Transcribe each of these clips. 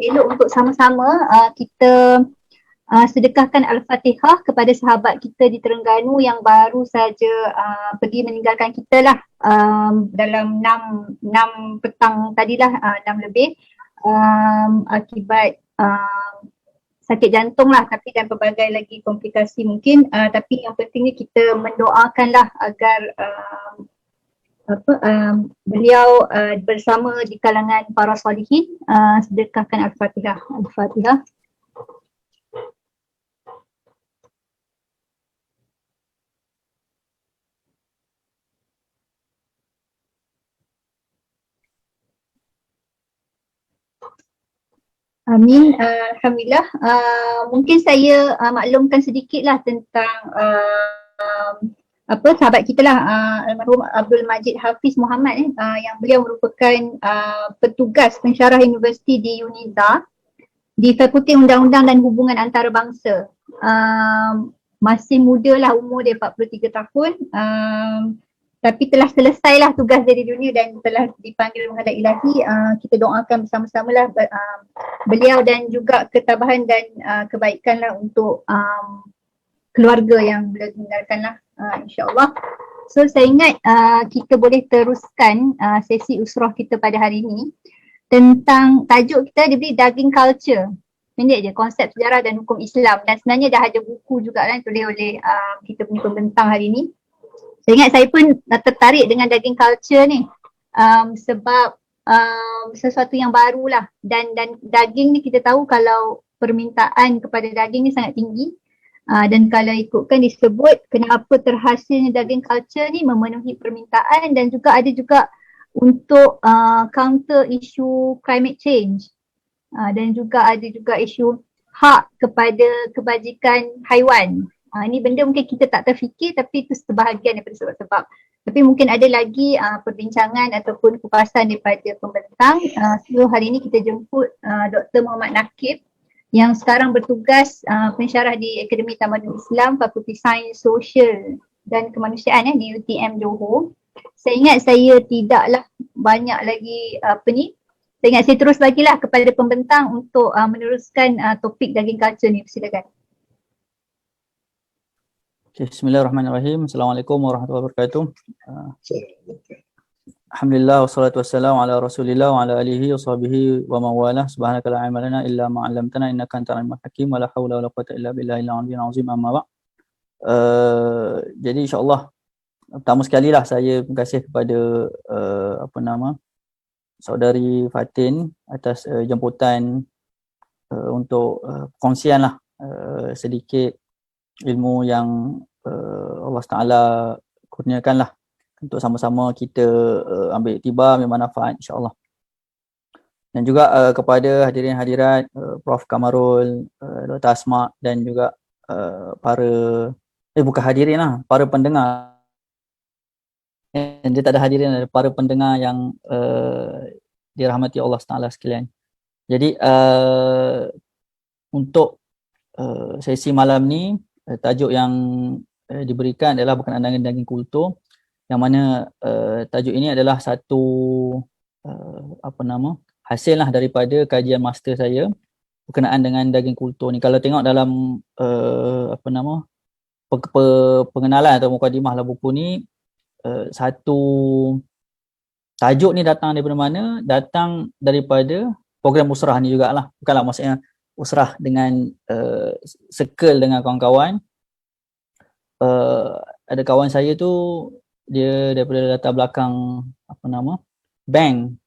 elok untuk sama-sama kita sedekahkan Al-Fatihah kepada sahabat kita di Terengganu yang baru saja pergi meninggalkan kita lah dalam 6 petang tadilah, 6 lebih akibat sakit jantung lah, tapi dan pelbagai lagi komplikasi mungkin, tapi yang pentingnya kita mendoakanlah agar beliau bersama di kalangan para solihin, sedekahkan Al-Fatihah. Al-Fatihah. Amin. Alhamdulillah. Mungkin saya maklumkan sedikitlah tentang sahabat kita lah, almarhum Abdul Majid Hafiz Muhammad yang beliau merupakan petugas pensyarah universiti di UNIZA di Fakulti Undang-Undang dan Hubungan Antarabangsa. Masih muda lah, umur dia 43 tahun. Tapi telah selesailah tugas dia di dunia dan telah dipanggil menghadap ilahi. Kita doakan bersama-sama lah beliau dan juga ketabahan dan kebaikan lah untuk keluarga yang beliau tinggalkan lah, insyaAllah. So saya ingat kita boleh teruskan sesi usrah kita pada hari ini tentang tajuk kita diberi daging culture. Pendek je, konsep sejarah dan hukum Islam, dan sebenarnya dah ada buku juga kan tulis oleh kita punya pembentang hari ni. Saya ingat saya pun tertarik dengan daging culture ni sebab sesuatu yang barulah, dan daging ni kita tahu kalau permintaan kepada daging ni sangat tinggi, dan kalau ikutkan disebut kenapa terhasilnya daging culture ni memenuhi permintaan dan juga ada juga untuk counter isu climate change, dan juga ada juga isu hak kepada kebajikan haiwan. Ini benda mungkin kita tak terfikir, tapi itu sebahagian daripada sebab-sebab. Tapi mungkin ada lagi perbincangan ataupun kupasan daripada pembentang. So hari ini kita jemput Dr. Muhammad Nakib yang sekarang bertugas pensyarah di Akademi Tamadun Islam, Fakulti Sains Sosial dan Kemanusiaan di UTM Johor. Saya ingat saya tidaklah banyak lagi saya ingat saya terus bagilah kepada pembentang untuk meneruskan topik daging culture ni. Silakan. Bismillahirrahmanirrahim. Assalamualaikum warahmatullahi wabarakatuh. Alhamdulillah wassalatu wassalamu ala Rasulillah wa ala alihi wa sahbihi wa mawalah. Subhanaka la ilma lana illa ma 'allamtana innaka antal alimul hakim wa la haula wa la quwwata illa billahi al-'aliyyil azim. Amma ba'd. Jadi insya-Allah pertama sekali lah saya terima kasih kepada saudari Fatin atas jemputan untuk perkongsian lah sedikit ilmu yang Allah Ta'ala kurniakan lah untuk sama-sama kita ambil iktibar, ambil manfaat insyaAllah. Dan juga kepada hadirin-hadirat Prof Kamarul, Dr. Asma dan juga para bukan hadirin lah, para pendengar. Dia tak ada hadirin, para pendengar yang dirahmati Allah Ta'ala sekalian. Jadi untuk sesi malam ni, tajuk yang diberikan adalah berkenaan dengan daging kultur, yang mana tajuk ini adalah satu hasil lah daripada kajian master saya berkenaan dengan daging kultur ni. Kalau tengok dalam pengenalan atau mukadimah lah buku ni, satu tajuk ni datang daripada mana? Datang daripada program usrah ni jugalah. Bukanlah maksudnya usrah dengan circle dengan kawan-kawan. Ada kawan saya tu dia daripada latar belakang bank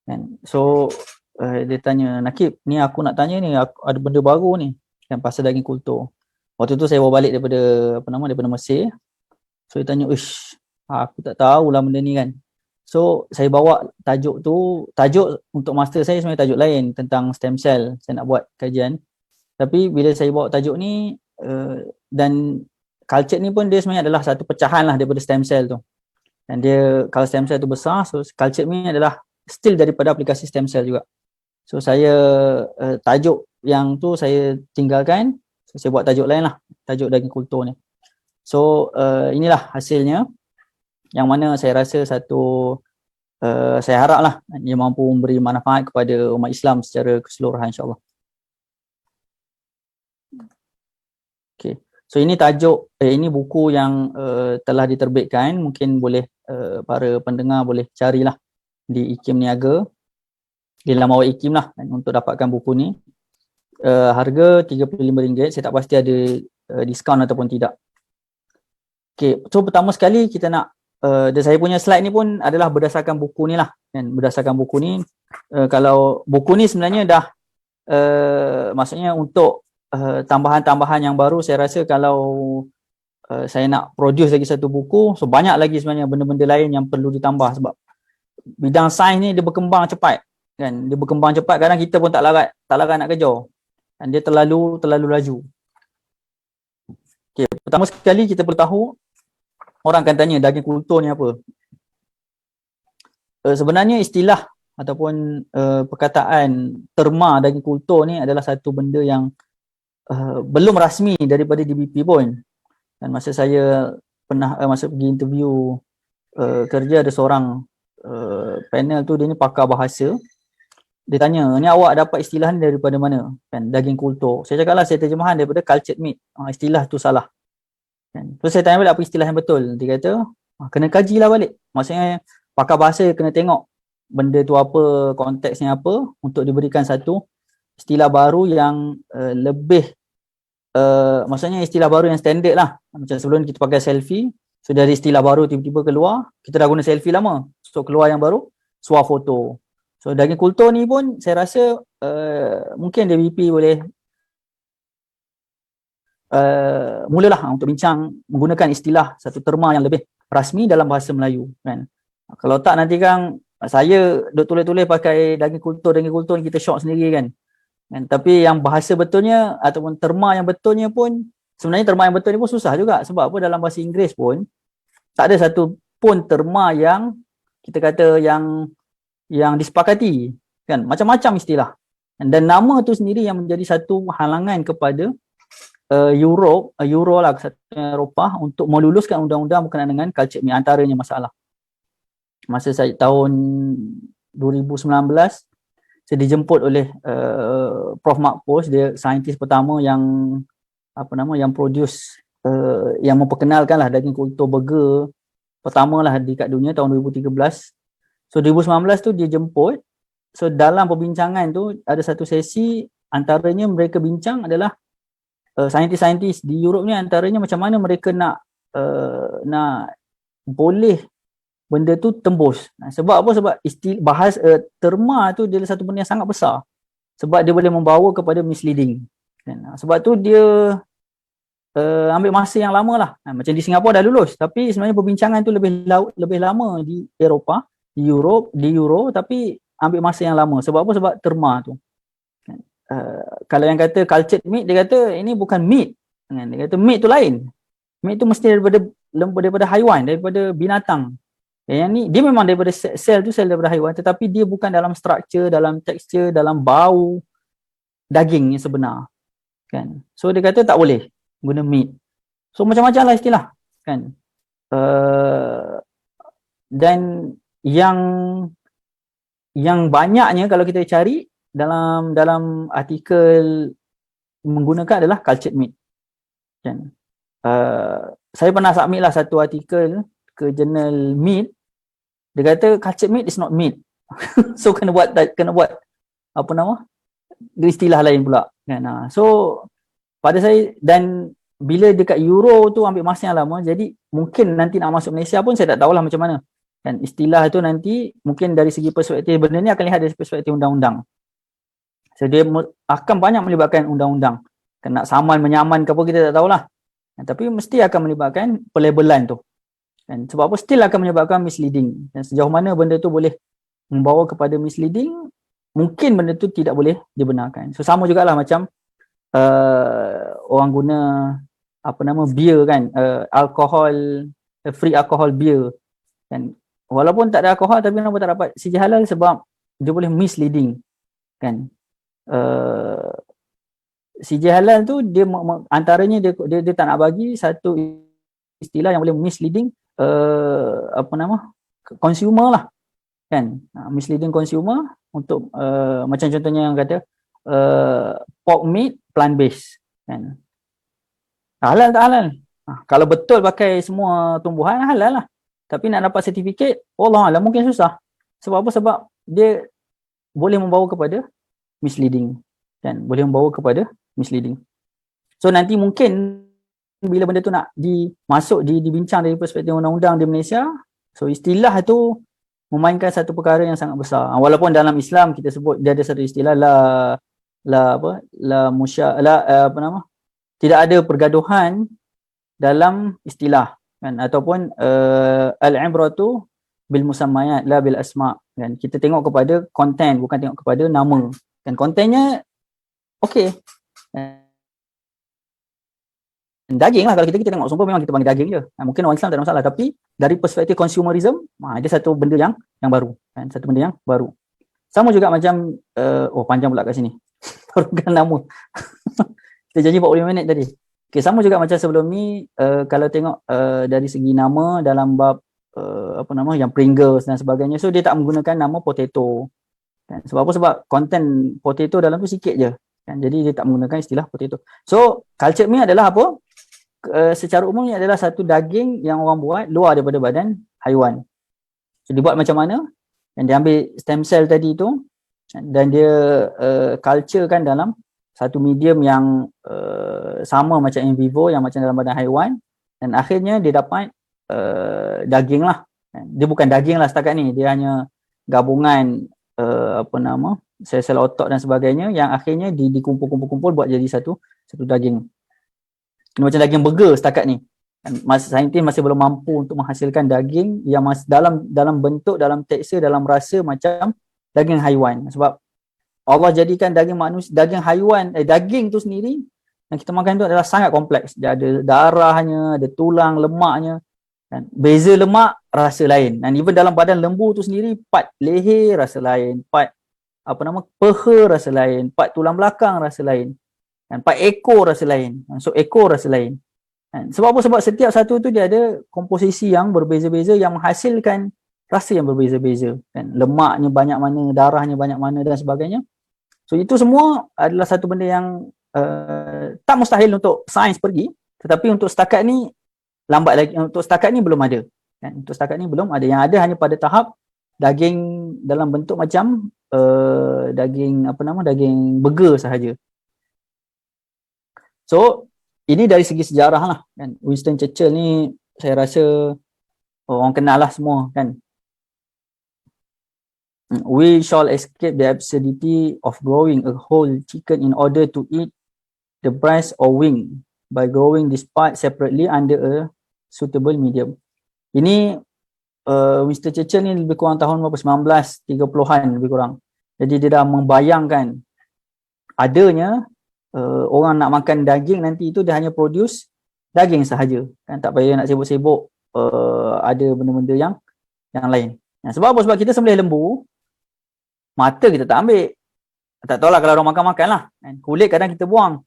kan. So dia tanya, Nakib, ni aku nak tanya ni, aku ada benda baru ni kan pasal daging kultur. Waktu tu saya bawa balik daripada Mesir. So dia tanya, aku tak tahulah benda ni kan. So saya bawa tajuk untuk master saya sebenarnya tajuk lain tentang stem cell. Saya nak buat kajian. Tapi bila saya bawa tajuk ni dan culture ni pun dia sebenarnya adalah satu pecahan lah daripada stem cell tu. Dan dia, kalau stem cell tu besar, so culture ni adalah still daripada aplikasi stem cell juga. So saya tajuk yang tu saya tinggalkan. So saya buat tajuk lain lah, tajuk daging kultur ni. So inilah hasilnya, yang mana saya rasa satu saya haraplah dia mampu memberi manfaat kepada umat Islam secara keseluruhan, insyaAllah. Okay. So ini tajuk, ini buku yang telah diterbitkan. Mungkin boleh para pendengar boleh carilah di IKIM Niaga, di laman IKIM lah, untuk dapatkan buku ni. Harga RM35. Saya tak pasti ada diskaun ataupun tidak. Okay. So pertama sekali kita nak, dan saya punya slide ni pun adalah berdasarkan buku ni lah, kan? Berdasarkan buku ni. Kalau buku ni sebenarnya dah maksudnya untuk tambahan-tambahan yang baru, saya rasa kalau saya nak produce lagi satu buku, so banyak lagi sebenarnya benda-benda lain yang perlu ditambah, sebab bidang sains ni dia berkembang cepat, kan? Dia berkembang cepat, kadang kita pun tak larat nak kejar, dan dia terlalu laju. Okay, pertama sekali kita perlu tahu, orang akan tanya daging kultur ni apa. Sebenarnya istilah ataupun perkataan terma daging kultur ni adalah satu benda yang belum rasmi daripada DBP pun. Dan masa saya pernah masa pergi interview kerja, ada seorang panel tu, dia ni pakar bahasa. Dia tanya, ni awak dapat istilah ni daripada mana? Kan, daging kultur. Saya cakap lah, saya terjemahan daripada cultured meat. Istilah tu salah. Kan. Terus saya tanya balik apa istilah yang betul. Dia kata, kena kajilah balik. Maksudnya pakar bahasa kena tengok benda tu apa, konteksnya apa, untuk diberikan satu istilah baru yang lebih maksudnya istilah baru yang standard lah. Macam sebelum kita pakai selfie, so dari istilah baru tiba-tiba keluar, kita dah guna selfie lama, so keluar yang baru, swafoto. So daging kultur ni pun saya rasa mungkin DBP boleh mulalah untuk bincang menggunakan istilah satu terma yang lebih rasmi dalam bahasa Melayu, kan. Kalau tak nanti kan saya duk tulis-tulis pakai daging kultur ni kita shock sendiri, kan. Tapi yang bahasa betulnya ataupun terma yang betulnya pun, sebenarnya terma yang betul ni pun susah juga. Sebab apa, dalam bahasa Inggeris pun tak ada satu pun terma yang kita kata yang disepakati, kan. Macam-macam istilah, dan nama tu sendiri yang menjadi satu halangan kepada Euro lah, kesatuan Eropah, untuk meluluskan undang-undang berkenaan dengan cultured meat. Antaranya masalah masa saya tahun 2019, saya dijemput oleh Prof Mark Post. Dia saintis pertama yang yang produce yang memperkenalkan lah daging kultur burger pertama lah di kat dunia tahun 2013. So 2019 tu dia jemput. So dalam perbincangan tu ada satu sesi, antaranya mereka bincang adalah saintis-saintis di Europe ni, antaranya macam mana mereka nak boleh benda tu tembus. Sebab apa? Sebab terma tu dia satu benda yang sangat besar. Sebab dia boleh membawa kepada misleading. Sebab tu dia ambil masa yang lama lah. Macam di Singapura dah lulus, tapi sebenarnya perbincangan tu lebih lama di Eropah, di Euro, tapi ambil masa yang lama. Sebab apa? Sebab terma tu. Kalau yang kata cultured meat, dia kata ini bukan meat. Dia kata meat tu lain. Meat tu mesti daripada haiwan, daripada binatang. Yang ni dia memang daripada sel daripada haiwan, tetapi dia bukan dalam struktur, dalam tekstur, dalam bau daging yang sebenar, kan. So dia kata tak boleh guna meat. So macam-macam lah istilah, kan. Dan yang banyaknya kalau kita cari dalam artikel menggunakan adalah cultured meat, kan. Saya pernah submit lah satu artikel ke jurnal Meat. Dia kata cultured meat is not meat. So kena buat istilah lain pula, kan. So pada saya, dan bila dekat Euro tu ambil masa yang lama, jadi mungkin nanti nak masuk Malaysia pun saya tak tahulah macam mana, kan. Istilah tu nanti mungkin dari segi perspektif benda ni akan lihat dari perspektif undang-undang. So dia akan banyak melibatkan undang-undang. Kena saman menyaman ke apa kita tak tahulah. Tapi mesti akan melibatkan pelabelan tu. Dan sebab apa, still akan menyebabkan misleading. Dan sejauh mana benda tu boleh membawa kepada misleading, mungkin benda tu tidak boleh dibenarkan. So sama jugalah macam orang guna beer, kan, alkohol, free alcohol beer, kan. Walaupun tak ada alkohol tapi kenapa tak dapat CJ halal? Sebab dia boleh misleading, kan. CJ halal tu dia antaranya dia tak nak bagi satu istilah yang boleh misleading consumer lah, kan, misleading consumer untuk macam contohnya yang kata pork meat plant based kan, halal tak halal, kalau betul pakai semua tumbuhan halal lah, tapi nak dapat sertifikat Allah alam mungkin susah. Sebab apa? Sebab dia boleh membawa kepada misleading kan, boleh membawa kepada misleading. So nanti mungkin bila benda tu nak masuk dibincang dari perspektif undang-undang di Malaysia, so istilah tu memainkan satu perkara yang sangat besar. Walaupun dalam Islam kita sebut dia ada satu istilah tidak ada pergaduhan dalam istilah kan, ataupun al-ibratu bil musammayat la bil asma kan. Kita tengok kepada konten, bukan tengok kepada nama kan. Kontennya okey, daging lah, kalau kita tengok sumpah memang kita panggil daging je. Mungkin orang Islam tak ada masalah, tapi dari perspektif consumerism, ada satu benda yang baru kan, satu benda yang baru. Sama juga macam panjang pula kat sini. Barukan nama. Kita janji 45 minit tadi. Okay, sama juga macam sebelum ni, kalau tengok dari segi nama dalam bab yang Pringles dan sebagainya, so dia tak menggunakan nama potato kan. Sebab apa? Sebab konten potato dalam tu sikit je kan, jadi dia tak menggunakan istilah potato. So cultured meat adalah apa? Secara umumnya adalah satu daging yang orang buat luar daripada badan haiwan. So dibuat macam mana? Dan dia ambil stem cell tadi tu dan dia culture kan dalam satu medium yang sama macam in vivo, yang macam dalam badan haiwan, dan akhirnya dia dapat daging lah. Dia bukan daging lah setakat ni, dia hanya gabungan sel-sel otot dan sebagainya yang akhirnya dikumpul-kumpul buat jadi satu daging. Macam daging burger setakat ni, saintis masih belum mampu untuk menghasilkan daging yang dalam bentuk, dalam tekstur, dalam rasa macam daging haiwan. Sebab Allah jadikan daging manusia, daging haiwan, daging tu sendiri yang kita makan tu adalah sangat kompleks. Dia ada darahnya, ada tulang, lemaknya. Dan beza lemak rasa lain. Dan even dalam badan lembu tu sendiri, part leher rasa lain, part peha rasa lain, part tulang belakang rasa lain. Dan part ekor rasa lain. So ekor rasa lain. Sebab apa? Sebab setiap satu tu dia ada komposisi yang berbeza-beza yang menghasilkan rasa yang berbeza-beza kan. Lemaknya banyak mana, darahnya banyak mana dan sebagainya. So itu semua adalah satu benda yang tak mustahil untuk sains pergi, tetapi untuk setakat ni lambat lagi. Untuk setakat ni belum ada kan? Untuk setakat ni belum ada. Yang ada hanya pada tahap daging dalam bentuk macam daging daging burger sahaja. So ini dari segi sejarah lah kan. Winston Churchill ni saya rasa orang kenal lah semua kan. We shall escape the absurdity of growing a whole chicken in order to eat the breast or wing by growing this part separately under a suitable medium. Ini Mr. Churchill ni lebih kurang tahun 1930-an lebih kurang. Jadi dia dah membayangkan adanya orang nak makan daging nanti itu dia hanya produce daging sahaja kan, tak payah nak sibuk-sibuk ada benda-benda yang lain. Sebab apa? Sebab kita sembelih lembu, mata kita tak ambil. Tak tahulah kalau orang makan-makan lah kan. Kulit kadang kita buang,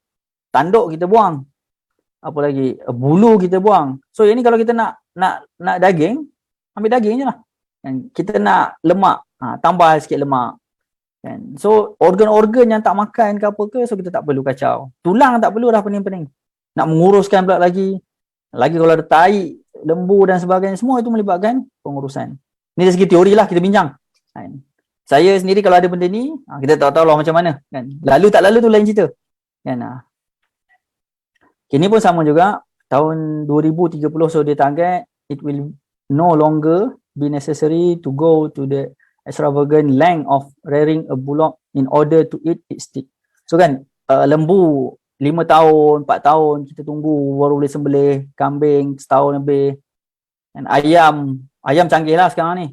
tanduk kita buang, apa lagi, bulu kita buang. So yang ni kalau kita nak daging, ambil daging je lah kan. Kita nak lemak, tambah sikit lemak kan. So organ-organ yang tak makan ke apa ke, so kita tak perlu kacau. Tulang tak perlu dah pening-pening. Nak menguruskan pula lagi kalau ada tai lembu dan sebagainya, semua itu melibatkan pengurusan. Ni dari segi teori lah kita bincang kan. Saya sendiri kalau ada benda ni, kita tak tahu lah macam mana kan. Lalu tak lalu tu lain cerita kan. Ini pun sama juga, tahun 2030 so dia target it will no longer be necessary to go to the extravagant length of rearing a bullock in order to eat its steak. So kan, lembu 5 tahun, 4 tahun kita tunggu baru boleh sembelih, kambing setahun lebih. Dan ayam canggih lah sekarang ni.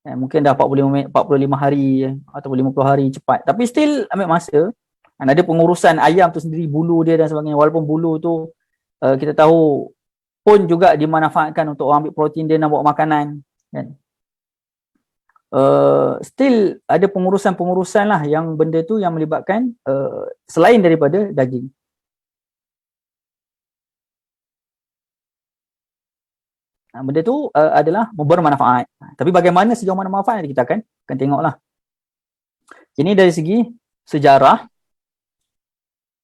Mungkin dah 45 hari atau 50 hari cepat. Tapi still ambil masa. Dan ada pengurusan ayam tu sendiri, bulu dia dan sebagainya. Walaupun bulu tu kita tahu pun juga dimanfaatkan untuk orang ambil protein dia nak buat makanan kan. Still ada pengurusan lah yang benda tu yang melibatkan selain daripada daging. Benda tu adalah bermanfaat. Tapi bagaimana sejauh mana manfaat kita akan tengoklah. Ini dari segi sejarah.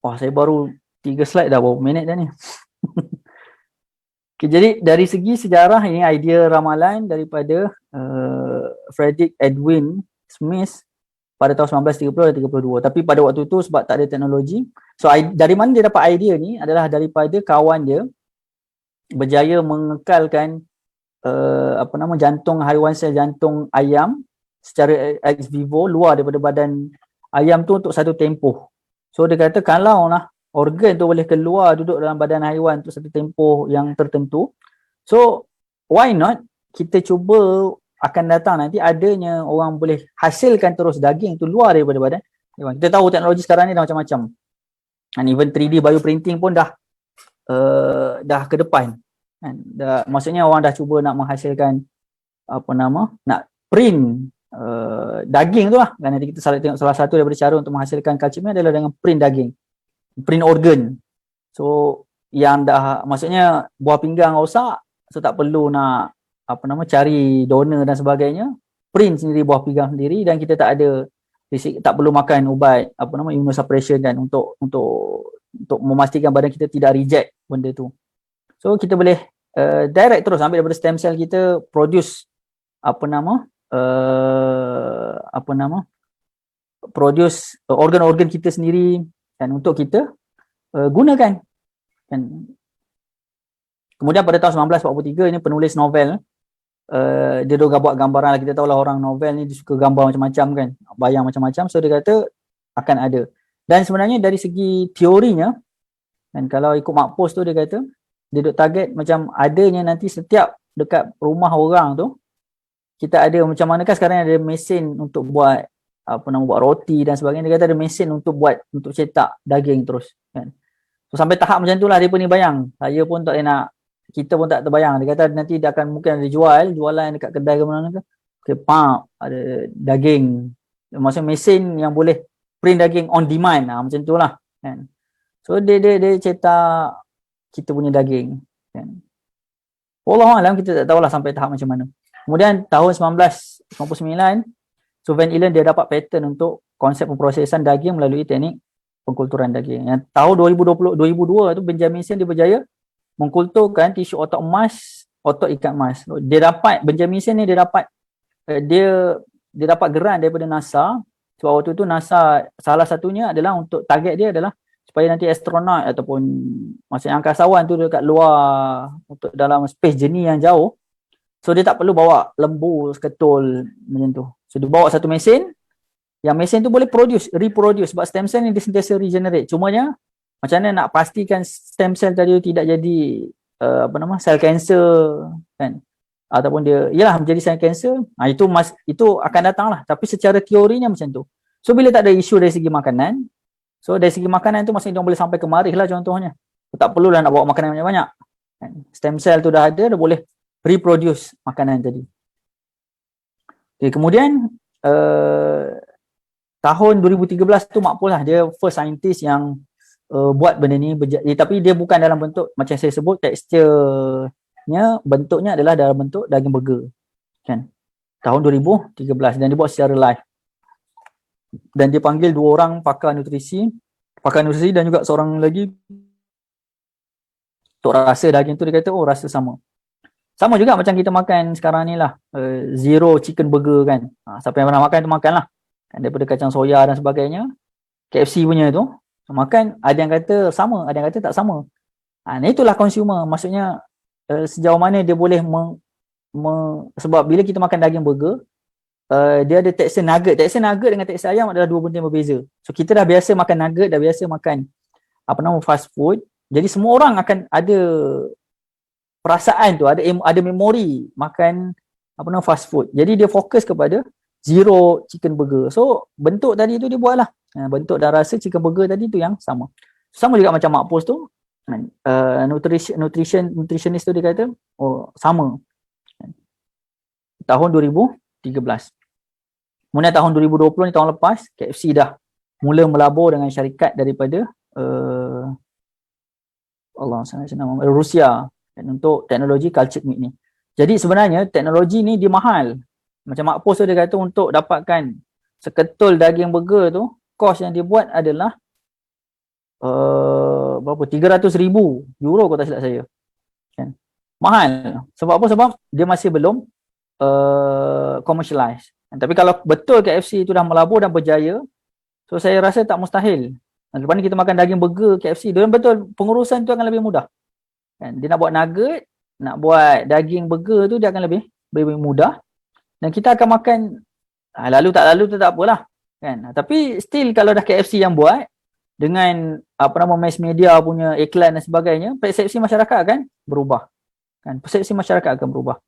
Wah, saya baru 3 slide dah, berapa minit dah ni. Okay, jadi dari segi sejarah, ini idea ramalan daripada Frederick Edwin Smith pada tahun 1930 dan 32. Tapi pada waktu tu sebab tak ada teknologi. So dari mana dia dapat idea ni adalah daripada kawan dia berjaya mengekalkan jantung haiwan sel jantung ayam secara ex vivo luar daripada badan ayam tu untuk satu tempoh. So dia kata kalau lah organ tu boleh keluar duduk dalam badan haiwan tu satu tempoh yang tertentu, so why not kita cuba akan datang nanti adanya orang boleh hasilkan terus daging tu luar daripada badan haiwan. Kita tahu teknologi sekarang ni dah macam-macam. And even 3D bioprinting pun dah ke depan. Maksudnya orang dah cuba nak menghasilkan nak print daging tu lah. Dan nanti kita tengok salah satu daripada cara untuk menghasilkan culture meat adalah dengan print daging, print organ. So yang dah maksudnya buah pinggang rosak, so tak perlu nak cari donor dan sebagainya, print sendiri buah pinggang sendiri dan kita tak ada tak perlu makan ubat immunosuppression kan untuk memastikan badan kita tidak reject benda tu. So kita boleh direct terus ambil daripada stem cell kita, produce produce organ-organ kita sendiri dan untuk kita gunakan kan. Kemudian pada tahun 1943 ini penulis novel dia dah buat gambaran lah. Kita tahulah orang novel ni dia suka gambar macam-macam kan, bayang macam-macam. So dia kata akan ada. Dan sebenarnya dari segi teorinya, dan kalau ikut Mark Post tu dia kata dia duk target macam adanya nanti setiap dekat rumah orang tu kita ada macam mana kan sekarang ada mesin untuk buat buat roti dan sebagainya. Dia kata ada mesin untuk cetak daging terus kan. So sampai tahap macam tu lah dia pun ni bayang. Saya pun tak nak, kita pun tak terbayang. Dia kata nanti dia akan mungkin ada jualan dekat kedai ke mana ke. Okay, ada daging. Maksudnya mesin yang boleh print daging on demand macam tu lah kan. So dia cetak kita punya daging kan. Wallahualam kita tak tahulah sampai tahap macam mana. Kemudian tahun 1999 so Van Allen dia dapat patent untuk konsep pemprosesan daging melalui teknik pengkulturan daging. Yang tahun 2002 tu Benjaminson dia berjaya mengkulturkan tisu otot emas, otot ikat emas. Dia dapat Benjaminson ni dia dapat geran daripada NASA. Sebab waktu tu NASA salah satunya adalah untuk target dia adalah supaya nanti astronaut ataupun maksudnya angkasawan tu dekat luar untuk dalam space journey yang jauh. So dia tak perlu bawa lembu, ketul macam tu. So dia bawa satu mesin, yang mesin tu boleh reproduce sebab stem cell ni dia sentiasa regenerate. Cumanya macam mana nak pastikan stem cell tadi tidak jadi sel kanser kan, ataupun dia menjadi sel kanser, itu akan datang lah. Tapi secara teorinya macam tu. So bila tak ada isu dari segi makanan, so dari segi makanan tu maksudnya dia boleh sampai ke marikh lah contohnya. Tak perlulah nak bawa makanan banyak-banyak kan. Stem cell tu dah ada, dia boleh reproduce makanan tadi. Okay, kemudian tahun 2013 tu Mark Post lah, dia first scientist yang buat benda ni tapi dia bukan dalam bentuk macam saya sebut teksturnya, bentuknya adalah dalam bentuk daging burger kan. Tahun 2013 dan dia buat secara live. Dan dia panggil 2 orang pakar nutrisi dan juga seorang lagi untuk rasa daging tu. Dia kata rasa sama juga macam kita makan sekarang ni lah, zero chicken burger kan. Siapa yang pernah makan tu makan lah kan, daripada kacang soya dan sebagainya, KFC punya tu makan, ada yang kata sama, ada yang kata tak sama. Itulah consumer, maksudnya sejauh mana dia boleh sebab bila kita makan daging burger, dia ada tekstur nugget dengan tekstur ayam adalah 2 benda yang berbeza. So kita dah biasa makan nugget, dah biasa makan fast food, jadi semua orang akan ada perasaan tu, ada memori makan fast food. Jadi dia fokus kepada zero chicken burger. So bentuk tadi tu dia buat lah, bentuk dan rasa chicken burger tadi tu yang sama juga macam Mark Post tu. Nutritionist tu dia kata sama tahun 2013. Kemudian tahun 2020 ni, tahun lepas, KFC dah mula melabur dengan syarikat daripada Rusia untuk teknologi cultured meat ni. Jadi sebenarnya teknologi ni dia mahal. Macam Mak Pos tu dia kata untuk dapatkan seketul daging burger tu, kos yang dia buat adalah berapa? 300,000 euro kalau tak silap saya. Kan? Mahal. Sebab apa? Sebab dia masih belum commercialize. Tapi kalau betul KFC tu dah melabur dan berjaya, so saya rasa tak mustahil. Lepas ni kita makan daging burger KFC, dia betul pengurusan tu akan lebih mudah. Kan? Dia nak buat nugget, nak buat daging burger tu dia akan lebih mudah. Dan kita akan makan lalu tu tak apalah. Kan? Tapi still kalau dah KFC yang buat dengan mass media punya iklan dan sebagainya, persepsi masyarakat akan berubah. Kan? Persepsi masyarakat akan berubah.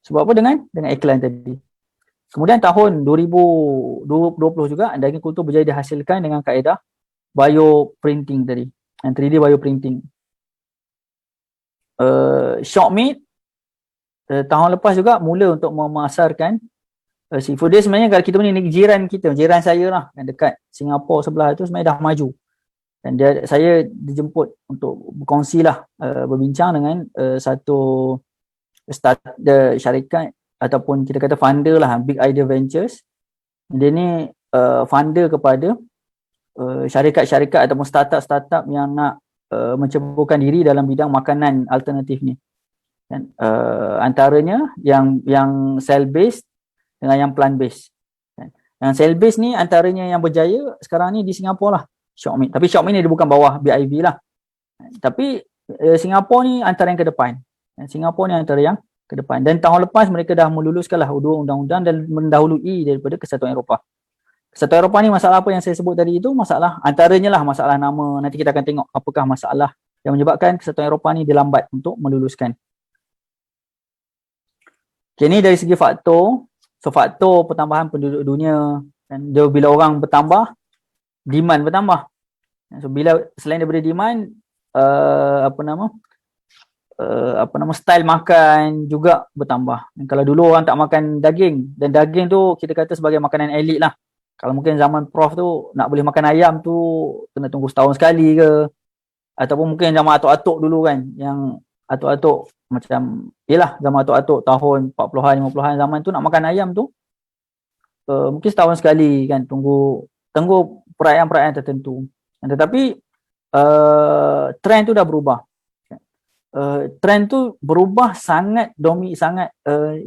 Sebab apa? Dengan iklan tadi. Kemudian tahun 2020 juga daging kultur berjaya dihasilkan dengan kaedah bioprinting tadi. And 3D bioprinting. Shock Meat tahun lepas juga mula untuk memasarkan seafood. Dia sebenarnya kalau kita ni jiran saya lah yang dekat Singapura sebelah tu sebenarnya dah maju. Dan saya dijemput untuk berkongsi lah, berbincang dengan satu syarikat ataupun kita kata funder lah, Big Idea Ventures. Dia ni funder kepada syarikat-syarikat ataupun startup yang nak menceburkan diri dalam bidang makanan alternatif ni. Dan antaranya yang cell based dengan yang plant based. Yang cell based ni antaranya yang berjaya sekarang ni di Singapura lah, Shock Meat. Tapi Shock Meat ni dia bukan bawah BIV lah. Tapi Singapura ni antara yang ke depan. Singapura ni antara yang ke depan. Dan tahun lepas mereka dah meluluskan lah 2 undang-undang dan mendahului daripada Kesatuan Eropah. Kesatuan Eropah ni masalah apa yang saya sebut tadi itu, masalah antaranya lah masalah nama. Nanti kita akan tengok apakah masalah yang menyebabkan Kesatuan Eropah ni dia lambat untuk meluluskan. Okay, ni dari segi faktor. So faktor pertambahan penduduk dunia, dan bila orang bertambah, demand bertambah. So bila selain daripada demand, style makan juga bertambah. Dan kalau dulu orang tak makan daging, dan daging tu kita kata sebagai makanan elit lah. Kalau mungkin zaman Prof tu nak boleh makan ayam tu kena tunggu setahun sekali ke, ataupun mungkin zaman atuk-atuk dulu kan, yang atuk-atuk macam zaman atuk-atuk tahun 40-an 50-an zaman tu nak makan ayam tu mungkin setahun sekali kan, tunggu perayaan-perayaan tertentu. Tetapi trend tu dah berubah. Trend tu berubah sangat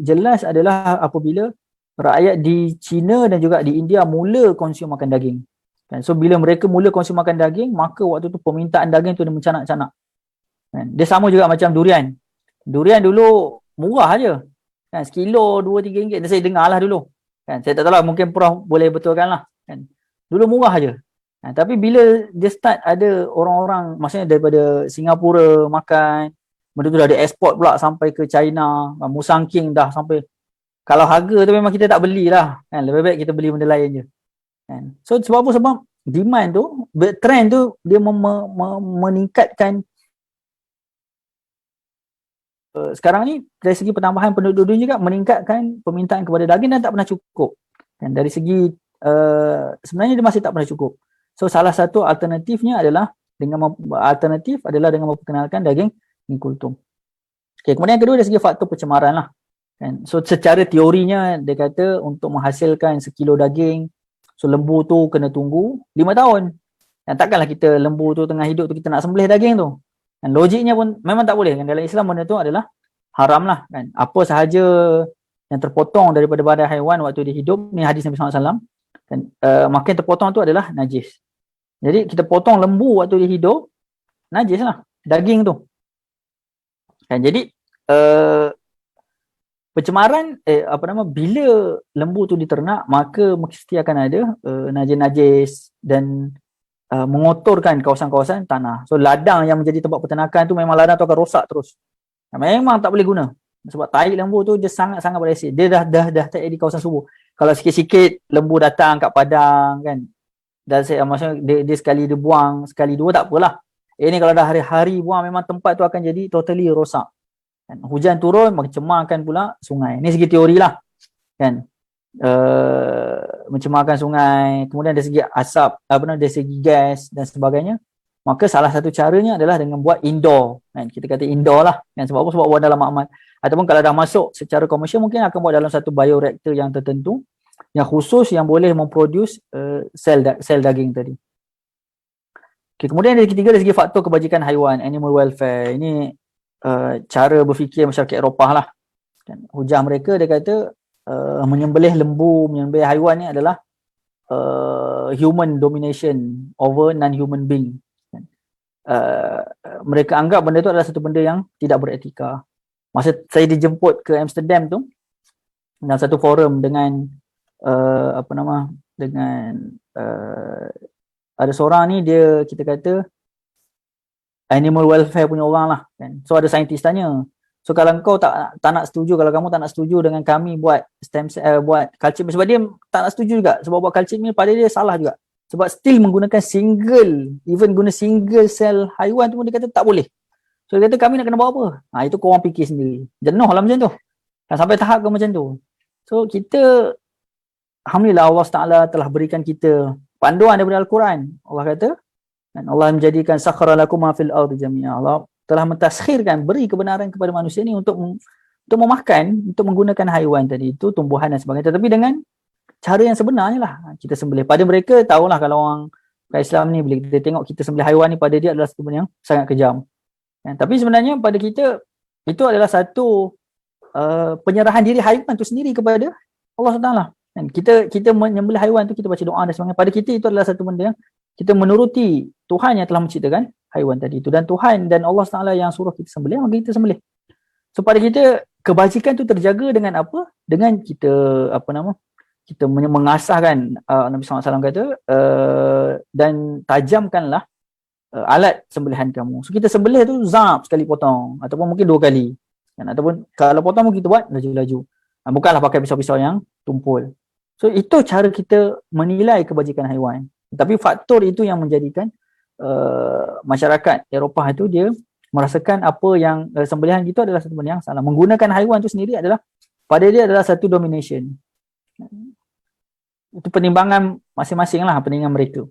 jelas adalah apabila rakyat di China dan juga di India mula konsum makan daging. So bila mereka mula konsum makan daging, maka waktu tu permintaan daging tu dia mencanak-canak. Dia sama juga macam durian. Durian dulu murah aje. Kan, sekilo 2-3 ringgit. Saya dengar lah dulu. Kan, saya tak tahu lah, mungkin Prof boleh betulkan lah. Kan. Dulu murah aje. Tapi bila dia start ada orang-orang, maksudnya daripada Singapura makan, benda tu dah ada export pula sampai ke China, Musang King dah sampai. Kalau harga tu memang kita tak belilah. Kan, lebih baik kita beli benda lain je. Kan. So sebab apa? Sebab demand tu, trend tu dia meningkatkan. Sekarang ni dari segi pertambahan penduduk dunia juga meningkatkan permintaan kepada daging dan tak pernah cukup. Dan dari segi sebenarnya dia masih tak pernah cukup. So salah satu alternatifnya adalah dengan memperkenalkan daging kultum. Okay, kemudian yang kedua dari segi faktor pencemaran lah. Kan? So secara teorinya dia kata untuk menghasilkan sekilo daging, so lembu tu kena tunggu 5 tahun. Dan takkanlah kita lembu tu tengah hidup tu kita nak sembelih daging tu. Dan logiknya pun memang tak boleh kan, dalam Islam benda tu adalah haram lah kan. Apa sahaja yang terpotong daripada badan haiwan waktu dia hidup, ni hadis Nabi SAW kan, makin terpotong tu adalah najis. Jadi kita potong lembu waktu dia hidup, najis lah daging tu kan. Jadi pencemaran bila lembu tu diternak, maka mesti akan ada najis-najis dan mengotorkan kawasan-kawasan tanah. So ladang yang menjadi tempat peternakan tu memang ladang tu akan rosak terus. Memang tak boleh guna. Sebab tahi lembu tu dia sangat-sangat beresit. Dia dah tak di kawasan subuh. Kalau sikit-sikit lembu datang kat padang kan, dan maksudnya dia sekali dia buang, sekali dua tak apalah. Ini kalau dah hari-hari buang, memang tempat tu akan jadi totally rosak. Kan? Hujan turun mencemarkan pula sungai. Ini segi teori lah kan. Mencemarkan sungai, kemudian dari segi asap, dari segi gas dan sebagainya. Maka salah satu caranya adalah dengan buat indoor kan? Kita kata indoor lah kan? Sebab apa? Sebab buat dalam ataupun kalau dah masuk secara komersial mungkin akan buat dalam satu bioreactor yang tertentu yang khusus yang boleh memproduce sel daging tadi. Okay, kemudian yang ketiga dari segi faktor kebajikan haiwan, animal welfare. Ini cara berfikir masyarakat Eropah lah. Hujah mereka dia kata menyembelih lembu, menyembelih haiwan ni adalah human domination over non-human being. Mereka anggap benda tu adalah satu benda yang tidak beretika. Masa saya dijemput ke Amsterdam tu dalam satu forum dengan ada seorang ni dia kita kata animal welfare punya orang lah kan. So ada saintis tanya, so kalau kau tak nak setuju, kalau kamu tak nak setuju dengan kami buat stem cell, buat culture meal, sebab dia tak nak setuju juga sebab buat culture meal pada dia salah juga, sebab still menggunakan guna single cell haiwan tu pun dia kata tak boleh. So dia kata kami nak kena buat apa? Itu korang fikir sendiri. Jenuh lah macam tu. Sampai tahap ke macam tu. So kita alhamdulillah Allah Ta'ala telah berikan kita panduan daripada Al-Quran. Allah kata, dan Allah menjadikan sakhara lakum ma fil ardi jami'a. Allah telah mentaskhirkan, beri kebenaran kepada manusia ni untuk memakan, untuk menggunakan haiwan tadi itu, tumbuhan dan sebagainya. Tetapi dengan cara yang sebenarnya lah. Kita sembelih. Pada mereka, tahulah kalau orang Islam ni, bila kita tengok kita sembelih haiwan ni, pada dia adalah satu benda yang sangat kejam. Tapi sebenarnya pada kita, itu adalah satu penyerahan diri haiwan tu sendiri kepada Allah Ta'ala. Dan kita menyembelih haiwan tu, kita baca doa dan sebagainya. Pada kita itu adalah satu benda yang kita menuruti Tuhan yang telah menciptakan haiwan tadi itu, dan Tuhan dan Allah Taala yang suruh kita sembelih, maka kita sembelih. So pada kita kebajikan tu terjaga dengan apa? Dengan kita kita mengasahkan Nabi SAW kata dan tajamkanlah alat sembelihan kamu. So kita sembelih tu zap sekali potong ataupun mungkin 2 kali. Dan ataupun kalau potong pun kita buat laju-laju. Bukanlah pakai pisau-pisau yang tumpul. So itu cara kita menilai kebajikan haiwan. Tapi faktor itu yang menjadikan masyarakat Eropah itu dia merasakan apa yang sembelihan itu adalah satu benda yang salah. Menggunakan haiwan itu sendiri adalah pada dia adalah satu domination. Itu penimbangan masing-masing lah, penimbangan mereka.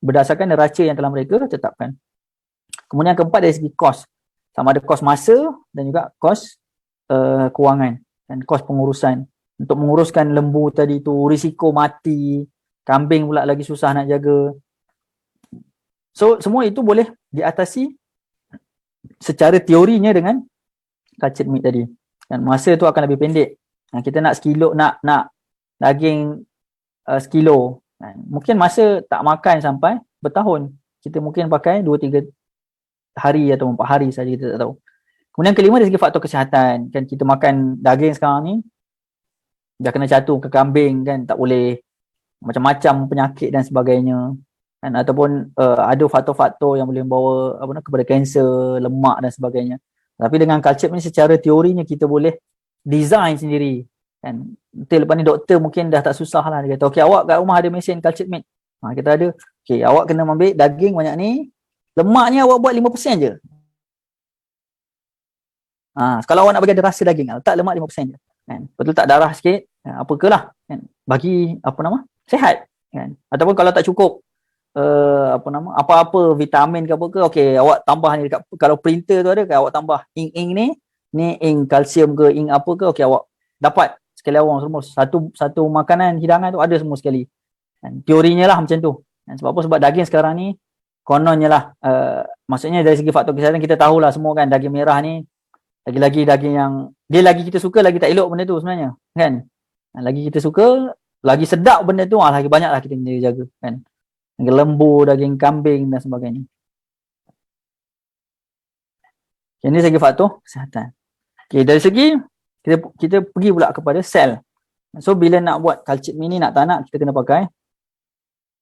Berdasarkan neraca yang telah mereka tetapkan. Kemudian keempat dari segi kos. Sama ada kos masa dan juga kos kewangan dan kos pengurusan. Untuk menguruskan lembu tadi tu, risiko mati, kambing pula lagi susah nak jaga. So semua itu boleh diatasi secara teorinya dengan cultured meat tadi. Dan masa tu akan lebih pendek. Kita nak sekilo, nak daging sekilo. Mungkin masa tak makan sampai bertahun. Kita mungkin pakai 2-3 hari atau 4 hari saja, kita tak tahu. Kemudian kelima dari segi faktor kesihatan. Kan kita makan daging sekarang ni dah kena catur ke kambing kan, tak boleh, macam-macam penyakit dan sebagainya kan, ataupun ada faktor-faktor yang boleh membawa kepada kanser, lemak dan sebagainya. Tapi dengan cultured meat ni secara teorinya kita boleh design sendiri kan. Nanti lepas ni doktor mungkin dah tak susah lah, dia kata okey awak kat rumah ada mesin cultured meat, kita ada, okey awak kena ambil daging banyak ni, lemaknya awak buat 5% je. Kalau awak nak bagi ada rasa daging, letak lemak 5% je kan. Betul tak darah sikit, apalah kan, bagi sihat kan. Ataupun kalau tak cukup apa-apa vitamin ke apa ke, okey awak tambah ni dekat, kalau printer tu ada kan, awak tambah ink ni ink kalsium ke ink apa ke, okey awak dapat sekali awang semua satu makanan hidangan tu ada semua sekali kan. Teorinya lah macam tu kan. Sebab apa? Sebab daging sekarang ni kononnya lah maksudnya dari segi faktor kesihatan kita tahulah semua kan, daging merah ni lagi-lagi daging yang dia lagi kita suka, lagi tak elok benda tu sebenarnya kan. Lagi kita suka, lagi sedap benda tu, lagi banyaklah kita kena jaga kan. Daging lembu, daging kambing dan sebagainya. Okay, ini segi faktor kesihatan. Okay, dari segi kita pergi pula kepada sel. So bila nak buat cultured meat ni, nak tak nak kita kena pakai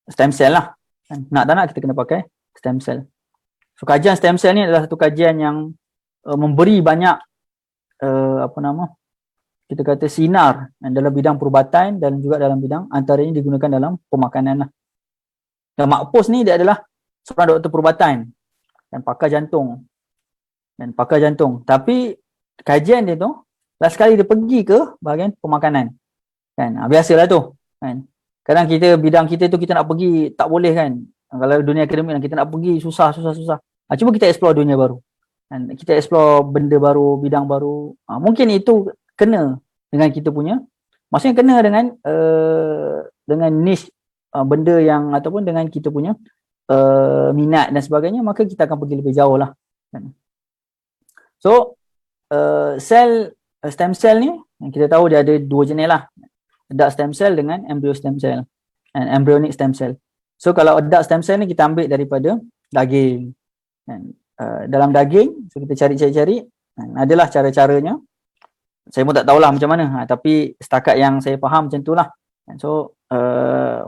stem cell lah kan? Nak tak nak kita kena pakai stem cell. So kajian stem cell ni adalah satu kajian yang memberi banyak kita kata sinar dalam bidang perubatan dan juga dalam bidang antaranya digunakan dalam pemakanan lah. Dan Mak Pos ni dia adalah seorang doktor perubatan dan pakar jantung. Tapi kajian dia tu last kali dia pergi ke bahagian pemakanan kan. Biasalah tu kan. Kadang bidang kita tu kita nak pergi tak boleh kan. Kalau dunia akademik kita nak pergi susah. Cuba kita explore dunia baru. Dan kita explore benda baru, bidang baru. Mungkin itu kena dengan kita punya, maksudnya kena dengan niche benda yang ataupun dengan kita punya minat dan sebagainya, maka kita akan pergi lebih jauh lah. So stem cell ni kita tahu dia ada dua jenis lah, adult stem cell dengan embryo stem cell and embryonic stem cell. So kalau adult stem cell ni kita ambil daripada daging. Dalam daging, so kita cari-cari, adalah cara-caranya. Saya pun tak tahulah macam mana, tapi setakat yang saya faham macam itulah. So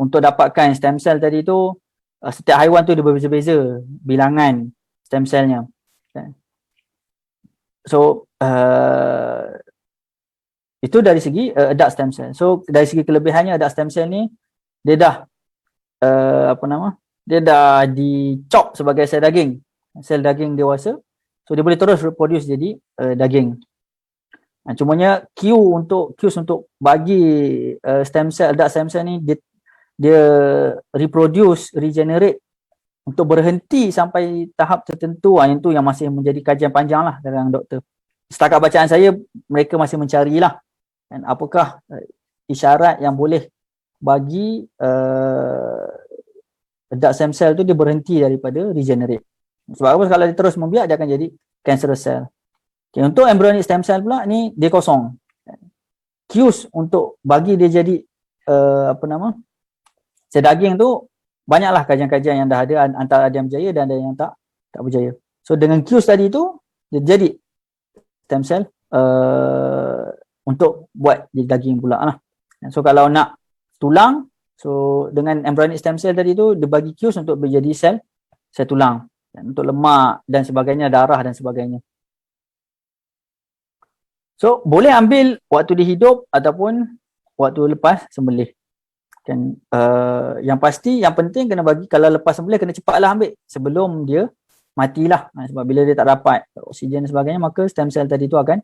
untuk dapatkan stem cell tadi tu, setiap haiwan tu dia berbeza-beza bilangan stem cellnya. So itu dari segi adult stem cell. So dari segi kelebihannya, adult stem cell ni dia dah dia dah dicop sebagai sel daging dewasa. So dia boleh terus reproduce jadi daging. Cumanya cues untuk bagi adult stem cell ni dia regenerate untuk berhenti sampai tahap tertentu, yang tu yang masih menjadi kajian panjang lah dalam doktor. Setakat bacaan saya, mereka masih mencarilah dan apakah isyarat yang boleh bagi adult stem cell tu dia berhenti daripada regenerate. Sebab apa? Kalau dia terus membiak, dia akan jadi cancerous cell. Okay, untuk embryonic stem cell pula ni dia kosong. Cues untuk bagi dia jadi sel daging tu, banyaklah kajian-kajian yang dah ada, antara ada yang berjaya dan ada yang tak berjaya. So dengan cues tadi tu dia jadi stem cell untuk buat jadi daging pula lah. So kalau nak tulang, so dengan embryonic stem cell tadi tu dia bagi cues untuk menjadi sel tulang. Dan untuk lemak dan sebagainya, darah dan sebagainya. So boleh ambil waktu dia hidup ataupun waktu lepas sembelih. Kan yang pasti, yang penting kena bagi, kalau lepas sembelih kena cepatlah ambil sebelum dia matilah. Sebab bila dia tak dapat oksigen dan sebagainya, maka stem cell tadi tu akan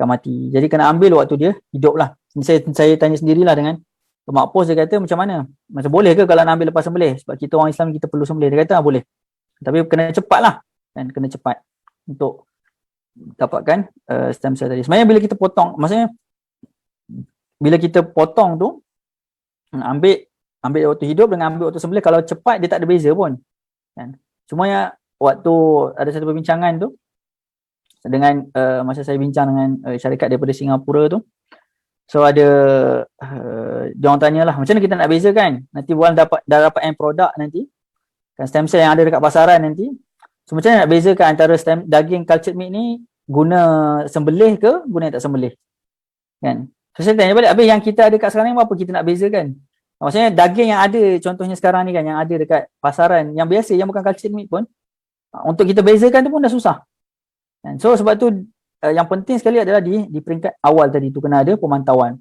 mati. Jadi kena ambil waktu dia hidup lah. Saya tanya sendirilah dengan Mak Pos, dia kata macam mana? Macam boleh ke kalau nak ambil lepas sembelih? Sebab kita orang Islam kita perlu sembelih. Dia kata boleh. Tapi kena cepat lah. Dan kena cepat untuk dapatkan stem cell tadi. Sebenarnya bila kita potong, maksudnya bila kita potong tu, ambil waktu hidup dengan ambil waktu sembelih, kalau cepat dia tak ada beza pun. Kan? Cuma waktu ada satu perbincangan tu dengan masa saya bincang dengan syarikat daripada Singapura tu, so ada dia orang tanyalah macam mana kita nak bezakan nanti buat dah dapat end produk nanti kan, stem cell yang ada dekat pasaran nanti. So macam mana nak bezakan antara daging cultured meat ni guna sembelih ke guna tak sembelih, kan? So saya tanya balik, habis yang kita ada kat sekarang ni apa kita nak bezakan? Maksudnya daging yang ada contohnya sekarang ni kan, yang ada dekat pasaran yang biasa, yang bukan cultured meat pun, untuk kita bezakan tu pun dah susah. And so sebab tu yang penting sekali adalah di peringkat awal tadi tu kena ada pemantauan.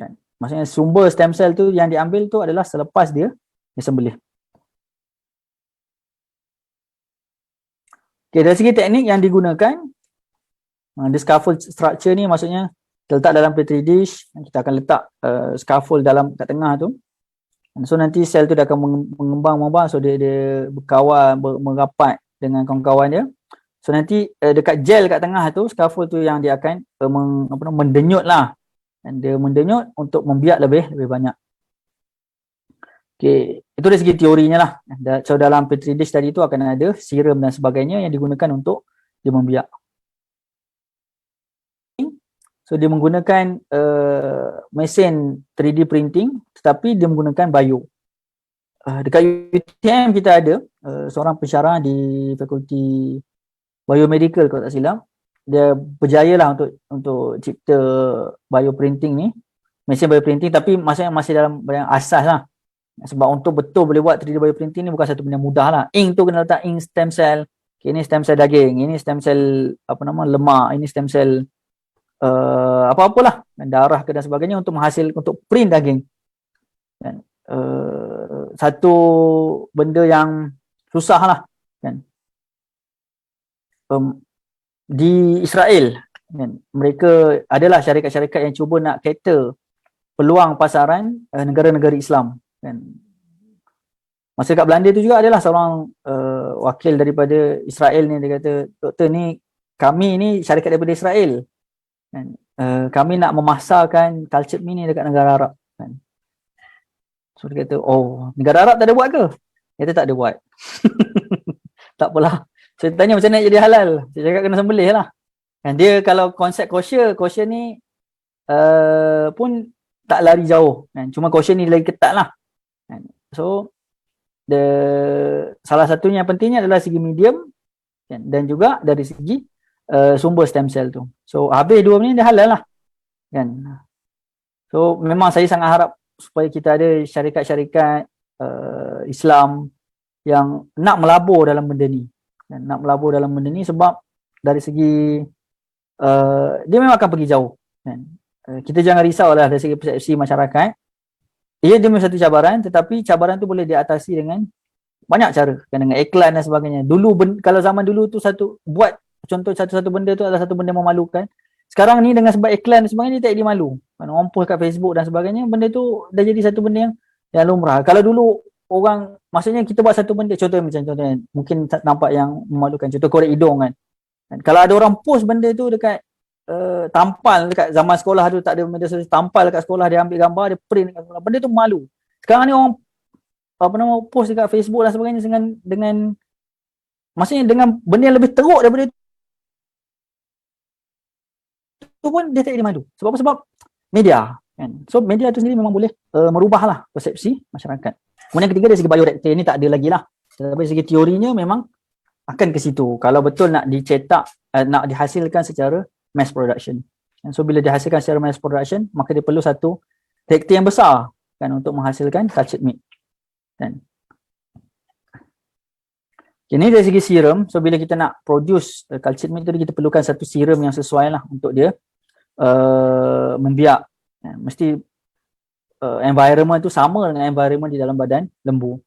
Kan? Maksudnya sumber stem cell tu yang diambil tu adalah selepas dia disembelih. Okay, dari segi teknik yang digunakan, the scaffold structure ni maksudnya kita letak dalam petri dish, kita akan letak scaffold kat tengah tu. So nanti sel tu dia akan mengembang, so dia berkawan, merapat dengan kawan-kawan dia. So nanti dekat gel kat tengah tu, scaffold tu yang dia akan mendenyut lah. Dan dia mendenyut untuk membiak lebih banyak. Okay, itu dari segi teorinya lah. So dalam petri dish tadi tu akan ada serum dan sebagainya yang digunakan untuk dia membiak. So dia menggunakan mesin 3D printing, tetapi dia menggunakan bio. Dekat UTM kita ada seorang pensyarah di fakulti biomedical kalau tak silap. Dia berjaya lah untuk cipta bioprinting ni, mesin bioprinting, tapi maksudnya masih dalam yang asas lah. Sebab untuk betul boleh buat 3D bioprinting ni bukan satu benda mudah lah. Ink tu kena letak ink stem cell. Okay, ini stem cell daging, ini stem cell lemak, ini stem cell apa-apalah, darah ke dan sebagainya untuk print daging. Dan satu benda yang susah lah kan. Di Israel kan, mereka adalah syarikat-syarikat yang cuba nak cater peluang pasaran negara-negara Islam kan. Masa kat Belanda tu juga adalah seorang wakil daripada Israel ni, dia kata, doktor ni kami ni syarikat daripada Israel kan. Kami nak memasarkan cultured meat ni dekat negara Arab kan. So dia kata, oh negara Arab tak ada buat ke? Dia kata tak ada buat. Tak apalah. Saya tanya macam mana nak jadi halal? Saya cakap kena sembelih lah. Dan dia kalau konsep kosher ni pun tak lari jauh kan. Cuma kosher ni lagi ketat lah kan. So salah satunya yang pentingnya adalah segi medium kan? Dan juga dari segi sumber stem cell tu. So habis dua ni dia halal lah kan. So memang saya sangat harap supaya kita ada syarikat-syarikat Islam yang nak melabur dalam benda ni. Dan nak melabur dalam benda ni sebab dari segi dia memang akan pergi jauh kan. Kita jangan risau lah dari segi persepsi masyarakat. Ia dia memang satu cabaran, tetapi cabaran tu boleh diatasi dengan banyak cara kan, dengan iklan dan sebagainya. Dulu kalau zaman dulu tu buat contoh satu-satu benda tu adalah satu benda memalukan. Sekarang ni dengan sebab iklan dan sebagainya dia tak jadi malu. Kan orang post kat Facebook dan sebagainya, benda tu dah jadi satu benda yang lumrah. Kalau dulu orang, maksudnya kita buat satu benda, contohnya mungkin nampak yang memalukan, contoh korek hidung kan. Kalau ada orang post benda tu dekat tampal dekat zaman sekolah tu, tak ada media sosial, tampal dekat sekolah, dia ambil gambar, dia print dekat sekolah, benda tu malu. Sekarang ni orang post dekat Facebook dan sebagainya dengan maksudnya dengan benda yang lebih teruk daripada itu pun dia tak jadi malu. Sebab apa? Sebab media kan. So media tu sendiri memang boleh merubahlah persepsi masyarakat. Kemudian ketiga dari segi bioreaktor ni tak ada lagi lah. Tetapi dari segi teorinya memang akan ke situ. Kalau betul nak dicetak, nak dihasilkan secara mass production. So bila dihasilkan secara mass production, maka dia perlu satu reaktor yang besar kan untuk menghasilkan cultured meat. Kan. Ini dari segi serum. So bila kita nak produce cultured meat tu, kita perlukan satu serum yang sesuai lah untuk dia membiak. Mesti environment tu sama dengan environment di dalam badan lembu.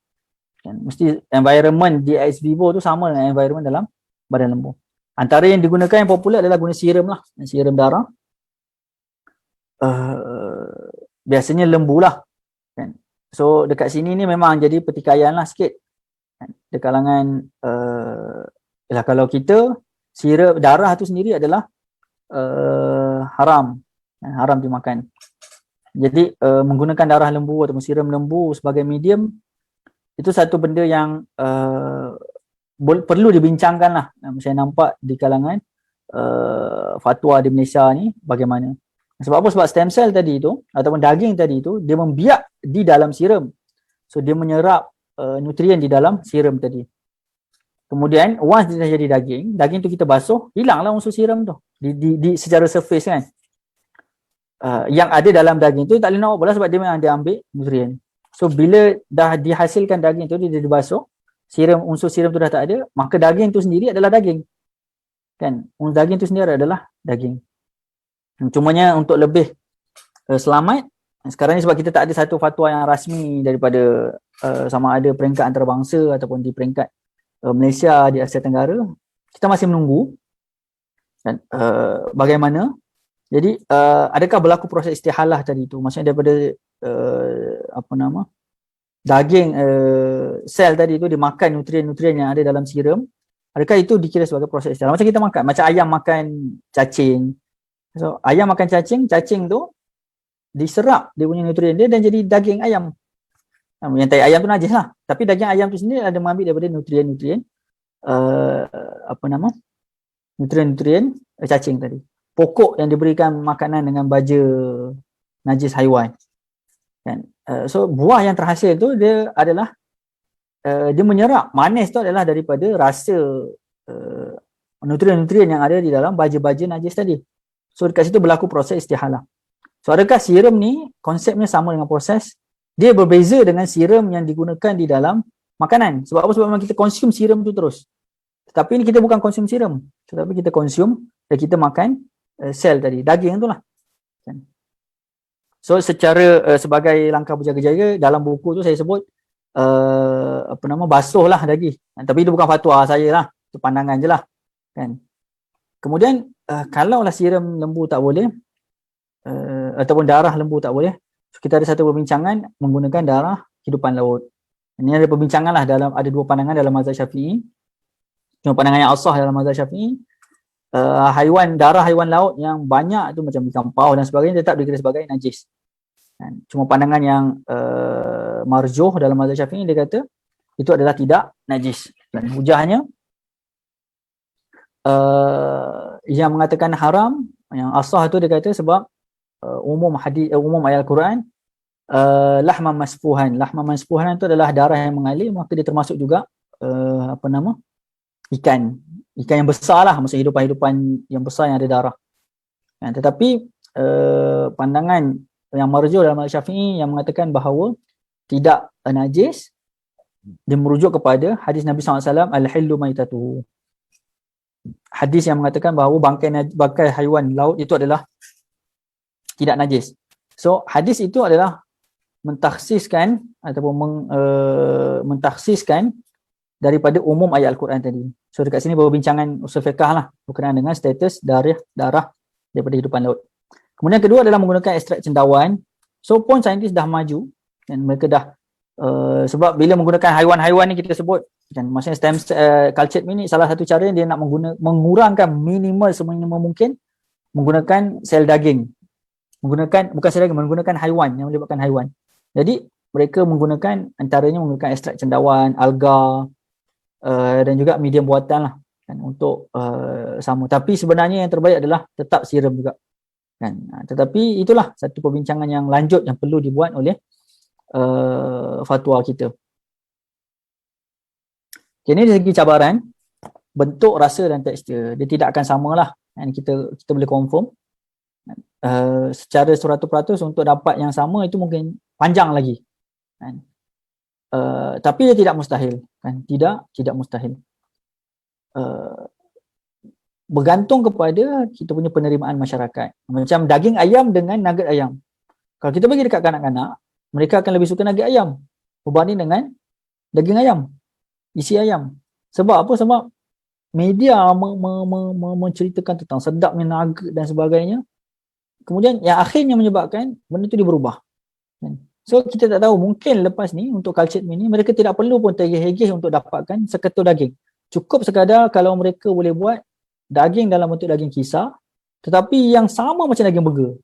Mesti environment di ex vivo tu sama dengan environment dalam badan lembu. Antara yang digunakan yang popular adalah guna serum lah, serum darah. Biasanya lembu lah kan. So dekat sini ni memang jadi pertikaian lah sikit kan. Di kalangan kalau kita serum darah tu sendiri adalah haram dimakan. Jadi menggunakan darah lembu atau serum lembu sebagai medium itu satu benda yang perlu dibincangkan lah. Saya nampak di kalangan fatwa di Malaysia ni bagaimana. Sebab apa? Sebab stem cell tadi tu ataupun daging tadi tu dia membiak di dalam serum. So dia menyerap nutrien di dalam serum tadi. Kemudian once dia dah jadi daging tu kita basuh, hilanglah unsur serum tu di secara surface kan. Yang ada dalam daging tu tak boleh nak buat bola sebab dia memang dia ambil nutrien. So bila dah dihasilkan daging tu, dia dibasuh, unsur serum tu dah tak ada, maka daging tu sendiri adalah daging. Kan? Daging tu sendiri adalah daging. Cumanya untuk lebih selamat, sekarang ni sebab kita tak ada satu fatwa yang rasmi daripada sama ada peringkat antarabangsa ataupun di peringkat Malaysia di Asia Tenggara, kita masih menunggu dan bagaimana. Jadi adakah berlaku proses istihalah tadi tu? Maksudnya daripada daging sel tadi tu dimakan nutrien-nutrien yang ada dalam serum, adakah itu dikira sebagai proses istihalah? Macam kita makan, macam ayam makan cacing. So ayam makan cacing tu diserap dia punya nutrien dia dan jadi daging ayam. Yang tai ayam tu najis lah. Tapi daging ayam tu sendiri ada mengambil daripada nutrien-nutrien nutrien-nutrien cacing tadi. Pokok yang diberikan makanan dengan baja najis haiwan. Kan? So buah yang terhasil tu dia adalah dia menyerap manis tu adalah daripada rasa nutrien-nutrien yang ada di dalam baja-baja najis tadi. So dekat situ berlaku proses istihalah. So adakah serum ni konsepnya sama dengan proses? Dia berbeza dengan serum yang digunakan di dalam makanan. Sebab apa? Sebab memang kita konsum serum tu terus. Tetapi ni kita bukan konsum serum, tetapi kita konsum dan kita makan sel tadi, daging tu lah. So secara sebagai langkah berjaga-jaga dalam buku tu saya sebut basuh lah daging. Tapi itu bukan fatwa saya lah, itu pandangan je lah kan. Kemudian kalaulah serum lembu tak boleh ataupun darah lembu tak boleh, kita ada satu perbincangan menggunakan darah hidupan laut. Ini ada perbincangan lah ada dua pandangan dalam mazhab Syafi'i. Cuma pandangan yang asah dalam mazhab Syafi'i darah haiwan laut yang banyak tu macam ikan paus dan sebagainya tetap dikira sebagai najis. Kan? Cuma pandangan yang marjuh dalam mazhab Syafi'i dia kata itu adalah tidak najis. Dan hujahnya yang mengatakan haram, yang asah tu dia kata sebab umum ayat Al-Quran lahman masfuhan itu adalah darah yang mengalir, maka dia termasuk juga ikan yang besar lah, maksud hidupan yang besar yang ada darah. Tetapi pandangan yang marjuh dalam mazhab Syafi'i yang mengatakan bahawa tidak najis, dia merujuk kepada hadis Nabi SAW, al-hillu maitatuhu. Hadis yang mengatakan bahawa bangkai haiwan laut itu adalah tidak najis. So hadis itu adalah mentakhsiskan ataupun mentakhsiskan daripada umum ayat Al-Quran tadi. So dekat sini perbincangan usul fiqh lah berkenaan dengan status darah daripada hidupan laut. Kemudian kedua adalah menggunakan ekstrak cendawan. So pun saintis dah maju dan mereka dah sebab bila menggunakan haiwan-haiwan ni kita sebut kan, maksudnya stem cultured meat ni salah satu cara dia nak mengurangkan seminimum mungkin menggunakan sel daging. Menggunakan haiwan yang melibatkan haiwan. Jadi mereka menggunakan antaranya menggunakan ekstrak cendawan, alga dan juga medium buatan lah kan, untuk sama. Tapi sebenarnya yang terbaik adalah tetap siram juga kan. Tetapi itulah satu perbincangan yang lanjut yang perlu dibuat oleh fatwa kita. Okay, ini dari segi cabaran, bentuk, rasa dan tekstur dia tidak akan samalah kan, kita boleh confirm. Secara 100% untuk dapat yang sama itu mungkin panjang lagi kan. Tapi dia tidak mustahil kan, tidak mustahil. Bergantung kepada kita punya penerimaan masyarakat. Macam daging ayam dengan nugget ayam, kalau kita bagi dekat kanak-kanak, mereka akan lebih suka nugget ayam berbanding dengan daging ayam, isi ayam. Sebab apa? Sebab media menceritakan tentang sedapnya nugget dan sebagainya. Kemudian yang akhirnya menyebabkan benda tu dia berubah. So kita tak tahu, mungkin lepas ni untuk cultured meat ni mereka tidak perlu pun tergigih-gigih untuk dapatkan seketul daging. Cukup sekadar kalau mereka boleh buat daging dalam bentuk daging kisar tetapi yang sama macam daging burger.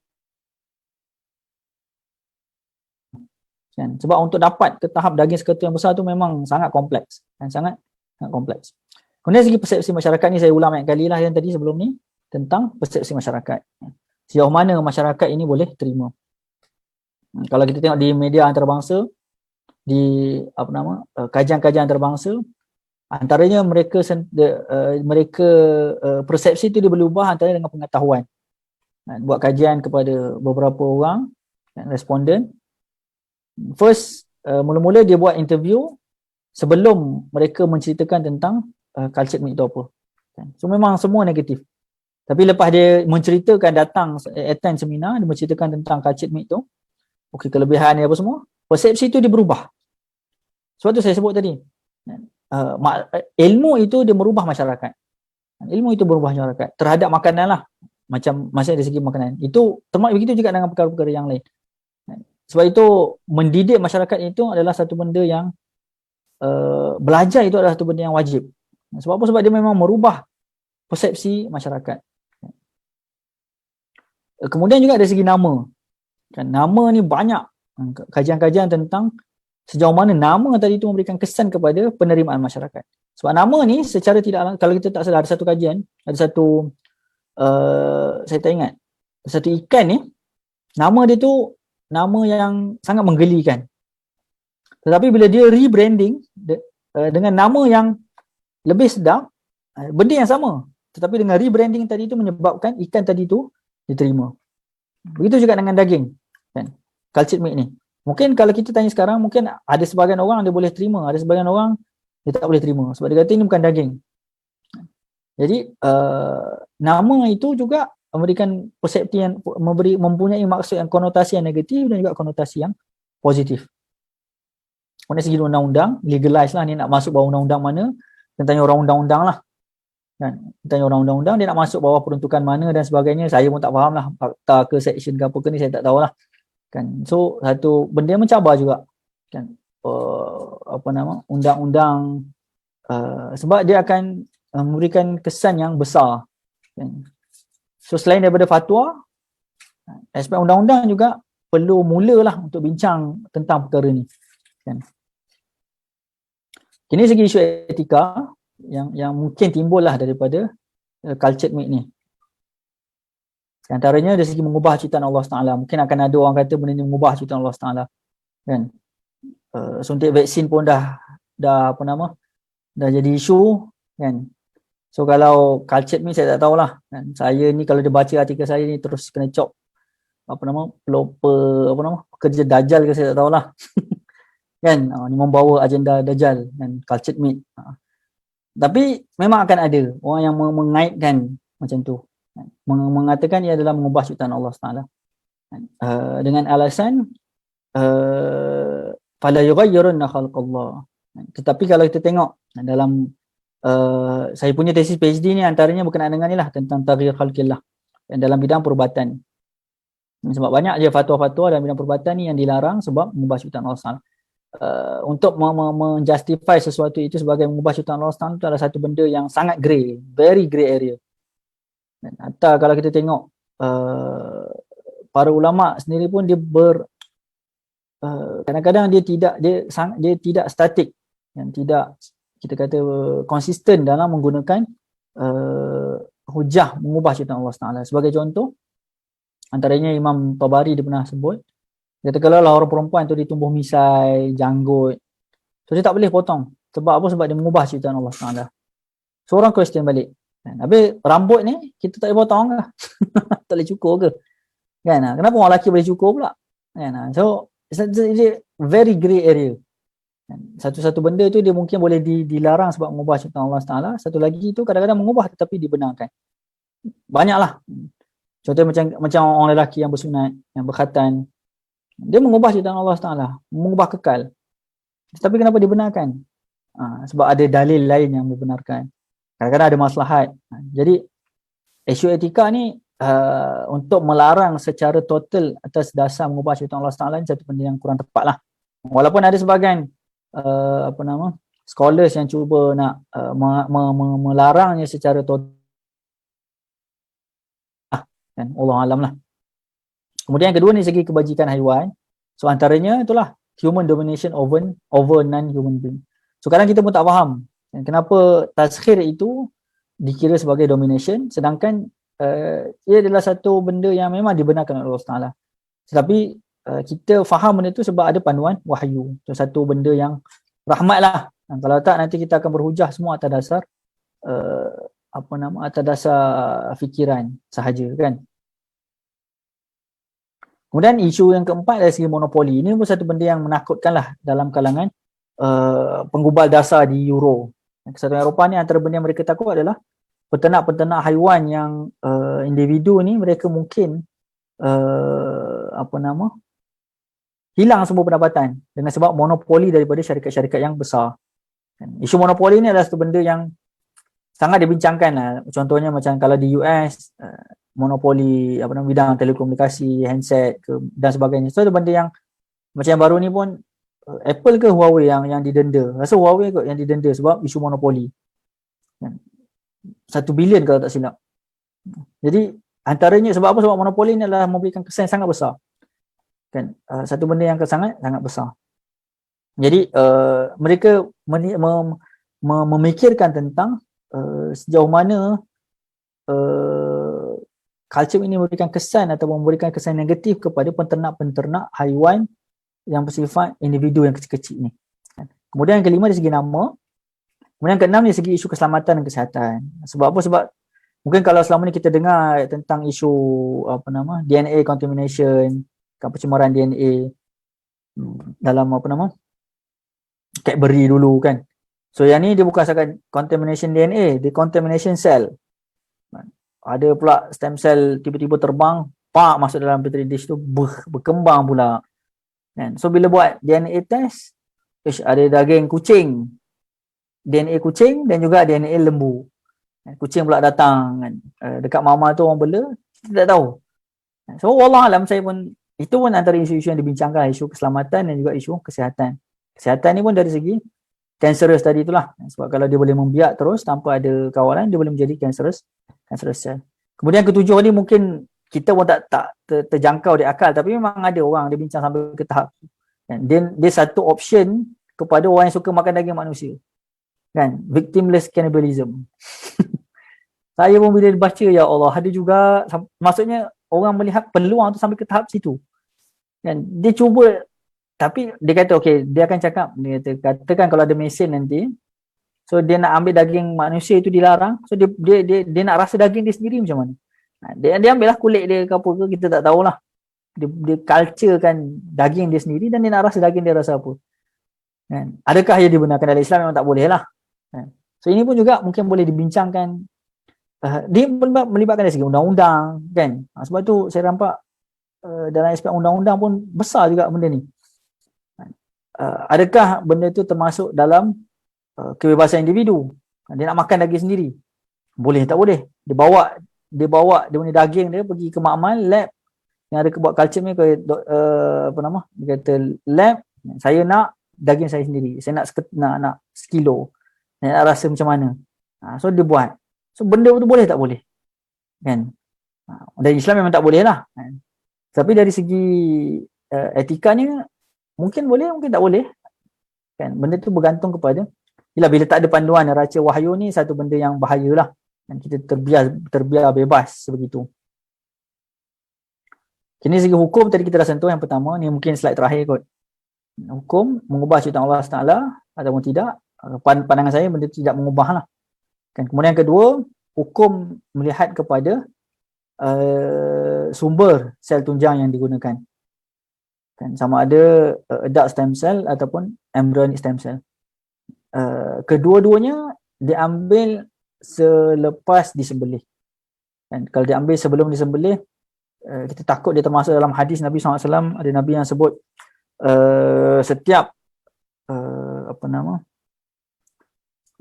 Kan? Sebab untuk dapat ke tahap daging seketul yang besar tu memang sangat kompleks. Kan? Sangat kompleks. Kemudian segi persepsi masyarakat ni saya ulang banyak kali lah yang tadi sebelum ni tentang persepsi masyarakat. Sejauh mana masyarakat ini boleh terima. Kalau kita tengok di media antarabangsa, di kajian-kajian antarabangsa, antaranya mereka persepsi itu dia berubah antara dengan pengetahuan. Buat kajian kepada beberapa orang responden. First, mula-mula dia buat interview sebelum mereka menceritakan tentang cultured meat itu apa. So memang semua negatif. Tapi lepas dia menceritakan, datang attend seminar, dia menceritakan tentang cultured meat tu, okey, kelebihan dia apa semua, persepsi itu dia berubah. Sebab tu saya sebut tadi, ilmu itu dia merubah masyarakat. Ilmu itu berubah masyarakat terhadap makanan lah. Macam dari segi makanan. Itu termasuk begitu juga dengan perkara-perkara yang lain. Sebab itu mendidik masyarakat itu adalah satu benda yang belajar itu adalah satu benda yang wajib. Sebab apa? Sebab dia memang merubah persepsi masyarakat. Kemudian juga dari segi nama. Kan, nama ni banyak kajian-kajian tentang sejauh mana nama tadi itu memberikan kesan kepada penerimaan masyarakat. Sebab nama ni secara tidak, kalau kita tak salah ada satu kajian, ada satu saya tak ingat, satu ikan ni nama dia tu nama yang sangat menggelikan. Tetapi bila dia rebranding dengan nama yang lebih sedap, benda yang sama, tetapi dengan rebranding tadi tu menyebabkan ikan tadi tu diterima. Begitu juga dengan daging kan, cultured meat ni. Mungkin kalau kita tanya sekarang, mungkin ada sebahagian orang dia boleh terima, ada sebahagian orang dia tak boleh terima sebab dia kata ini bukan daging. Jadi nama itu juga memberikan persepsi yang mempunyai maksud yang konotasi yang negatif dan juga konotasi yang positif. Kemudian segi undang-undang, legalize lah, ni nak masuk bawah undang-undang mana, tentang orang undang-undang lah kan, tentang orang undang-undang, dia nak masuk bawah peruntukan mana dan sebagainya, saya pun tak faham lah, fakta ke section ke apa ke ni saya tak tahulah kan. So satu benda yang mencabar juga kan, undang-undang sebab dia akan memberikan kesan yang besar Kan? So selain daripada fatwa, aspek undang-undang juga perlu mulalah untuk bincang tentang perkara ni. Kan? Ini segi isu etika yang mungkin timbul lah daripada cultured meat ni. Antaranya dari segi mengubah ciptaan Allah SWT. Mungkin akan ada orang kata benda ni mengubah ciptaan Allah SWT. Kan? Suntik vaksin pun dah dah jadi isu, kan. So kalau cultured meat saya tak tahulah, kan. Saya ni kalau dia baca artikel saya ni terus kena cop pekerja dajal ke saya tak tahulah. Kan, ni membawa agenda dajal dan cultured meat. Tapi memang akan ada orang yang mengaitkan macam tu, mengatakan ia adalah mengubah ciptaan Allah SWT dengan alasan fala yughayyirunna khalqallah. Tetapi kalau kita tengok dalam saya punya tesis PhD ni antaranya berkenaan dengan ni lah, tentang taghyir khalqillah dalam bidang perubatan. Sebab banyak je fatwa-fatwa dalam bidang perubatan ni yang dilarang sebab mengubah ciptaan Allah SWT. Untuk menjustify sesuatu itu sebagai mengubah ciptaan Allah SWT itu adalah satu benda yang sangat grey, very grey area. Dan atau kalau kita tengok para ulama sendiri pun dia kadang-kadang dia tidak statik, yang tidak kita kata konsisten dalam menggunakan hujah mengubah ciptaan Allah SWT. Sebagai contoh, antaranya Imam Tabari dia pernah sebut, dia kata kalau orang perempuan tu dia tumbuh misai, janggut, so dia tak boleh potong. Sebab apa? Sebab dia mengubah ciptaan Allah SWT. So orang question balik, habis rambut ni kita tak boleh potong ke? Tak boleh cukur ke? Kan? Kenapa orang lelaki boleh cukur pula? Kan? So it's very grey area. Satu-satu benda tu dia mungkin boleh dilarang sebab mengubah ciptaan Allah SWT. Satu lagi tu kadang-kadang mengubah tetapi dibenarkan. Banyaklah. Contohnya macam orang lelaki yang bersunat, yang berkhatan, dia mengubah ciptaan Allah SWT, mengubah kekal. Tetapi kenapa dibenarkan? Sebab ada dalil lain yang membenarkan. Kadang-kadang ada maslahat. Jadi isu etika ni untuk melarang secara total atas dasar mengubah ciptaan Allah SWT satu benda yang kurang tepat lah. Walaupun ada sebahagian scholars yang cuba nak melarangnya secara total, kan, Allah alam lah. Kemudian yang kedua ni segi kebajikan haiwan. So antaranya itulah human domination over non-human being. So kadang kita pun tak faham kenapa tazkhir itu dikira sebagai domination, sedangkan ia adalah satu benda yang memang dibenarkan oleh Allah Taala. Tetapi kita faham benda itu sebab ada panduan wahyu. So satu benda yang rahmat lah. Kalau tak nanti kita akan berhujah semua atas dasar atas dasar fikiran sahaja, kan. Kemudian isu yang keempat dari segi monopoli. Ini pun satu benda yang menakutkan lah dalam kalangan penggubal dasar di Euro. Kesatuan Eropah ni antara benda yang mereka takut adalah peternak-peternak haiwan yang individu ni mereka mungkin hilang semua pendapatan dengan sebab monopoli daripada syarikat-syarikat yang besar. Isu monopoli ni adalah satu benda yang sangat dibincangkan lah. Contohnya macam kalau di US monopoli bidang telekomunikasi, handset dan sebagainya. So ada benda yang macam yang baru ni pun Apple ke Huawei yang didenda. Rasa Huawei kot yang didenda sebab isu monopoli. 1 bilion kalau tak silap. Jadi antaranya sebab apa? Sebab monopoli ni adalah memberikan kesan yang sangat besar. Kan? Satu benda yang sangat besar. Jadi mereka memikirkan tentang sejauh mana culture ini memberikan kesan atau memberikan kesan negatif kepada penternak-penternak haiwan yang bersifat individu yang kecil-kecil ni. Kemudian yang kelima dari segi nama. Kemudian yang keenam dari segi isu keselamatan dan kesihatan. Sebab apa? Sebab mungkin kalau selama ni kita dengar tentang isu DNA contamination, pencemaran DNA dalam Cadbury dulu, kan. So yang ni dia bukan sekadar contamination DNA, dia contamination cell. Ada pula stem cell tiba-tiba terbang, masuk dalam petri dish tu, berkembang pula. Kan? So bila buat DNA test, ada daging kucing, DNA kucing dan juga DNA lembu. Kucing pula datang, kan? Dekat mama tu orang bela, kita tak tahu. So wallah alam, saya pun itu pun antara isu-isu yang dibincangkan, isu keselamatan dan juga isu kesihatan. Kesihatan ni pun dari segi cancerous tadi itulah. Sebab kalau dia boleh membiak terus tanpa ada kawalan, dia boleh menjadi cancerous cell. Kemudian ketujuh ni mungkin kita pun tak terjangkau di akal, tapi memang ada orang dia bincang sampai ke tahap kan. Dia satu option kepada orang yang suka makan daging manusia. Kan? Victimless cannibalism. Saya pun bila baca, ya Allah, ada juga, maksudnya orang melihat peluang tu sampai ke tahap situ. Kan? Dia cuba, tapi dia kata okey, dia akan cakap, dia katakan kalau ada mesin nanti, so dia nak ambil daging manusia itu dilarang, so dia nak rasa daging dia sendiri macam mana. Dia ambil lah kulit dia ke apa ke, kita tak tahulah. Dia culturekan daging dia sendiri dan dia nak rasa daging dia rasa apa. Kan? Adakah ia dibenarkan dalam Islam? Memang tak boleh lah. Kan? So ini pun juga mungkin boleh dibincangkan. Dia melibatkan dari segi undang-undang kan. Sebab tu saya nampak dalam aspek undang-undang pun besar juga benda ni. Adakah benda tu termasuk dalam kebebasan individu? Dia nak makan daging sendiri. Boleh tak boleh? Dia bawa dia punya daging dia pergi ke makmal lab yang ada buat culture ni ke dia kata lab, saya nak daging saya sendiri. Saya nak sekilo. Saya nak rasa macam mana. So dia buat. So benda tu boleh tak boleh? Kan? Dari Islam memang tak boleh lah. Kan? Tapi dari segi etikanya mungkin boleh, mungkin tak boleh. Kan? Benda tu bergantung kepada bila tak ada panduan neraca wahyu ni, satu benda yang bahayalah. Dan kita terbiar bebas sebegitu. Kini segi hukum tadi kita dah sentuh yang pertama, ni mungkin slide terakhir kot. Hukum mengubah ciptaan Allah SWT ataupun tidak. Pandangan saya benda tidak mengubah lah. Kan? Kemudian yang kedua, hukum melihat kepada sumber sel tunjang yang digunakan. Kan? Sama ada adult stem cell ataupun embryonic stem cell. Kedua-duanya diambil selepas disembelih. Dan kalau diambil sebelum disembelih, kita takut dia termasuk dalam hadis Nabi SAW. Ada Nabi yang sebut setiap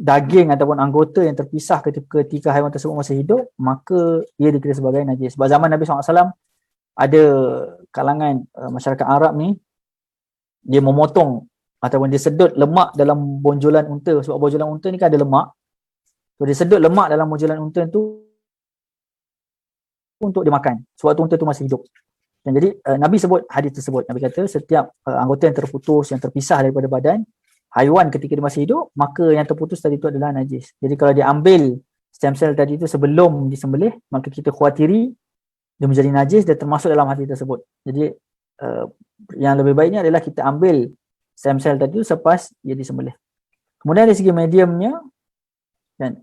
daging ataupun anggota yang terpisah ketika haiwan tersebut masih hidup, maka ia dikira sebagai najis. Sebab zaman Nabi SAW ada kalangan masyarakat Arab ni, dia memotong ataupun dia sedut lemak dalam bonjolan unta. Sebab bonjolan unta ni kan ada lemak. So dia sedut lemak dalam bonjolan unta tu untuk dimakan. Sebab tu unta tu masih hidup. Dan jadi Nabi sebut hadis tersebut. Nabi kata setiap anggota yang terputus, yang terpisah daripada badan haiwan ketika dia masih hidup, maka yang terputus tadi itu adalah najis. Jadi kalau dia ambil stem cell tadi itu sebelum disembelih, maka kita khawatiri dia menjadi najis dan termasuk dalam hadis tersebut. Jadi yang lebih baiknya adalah kita ambil stem cell tadi itu selepas dia disembelih. Kemudian dari segi mediumnya, dan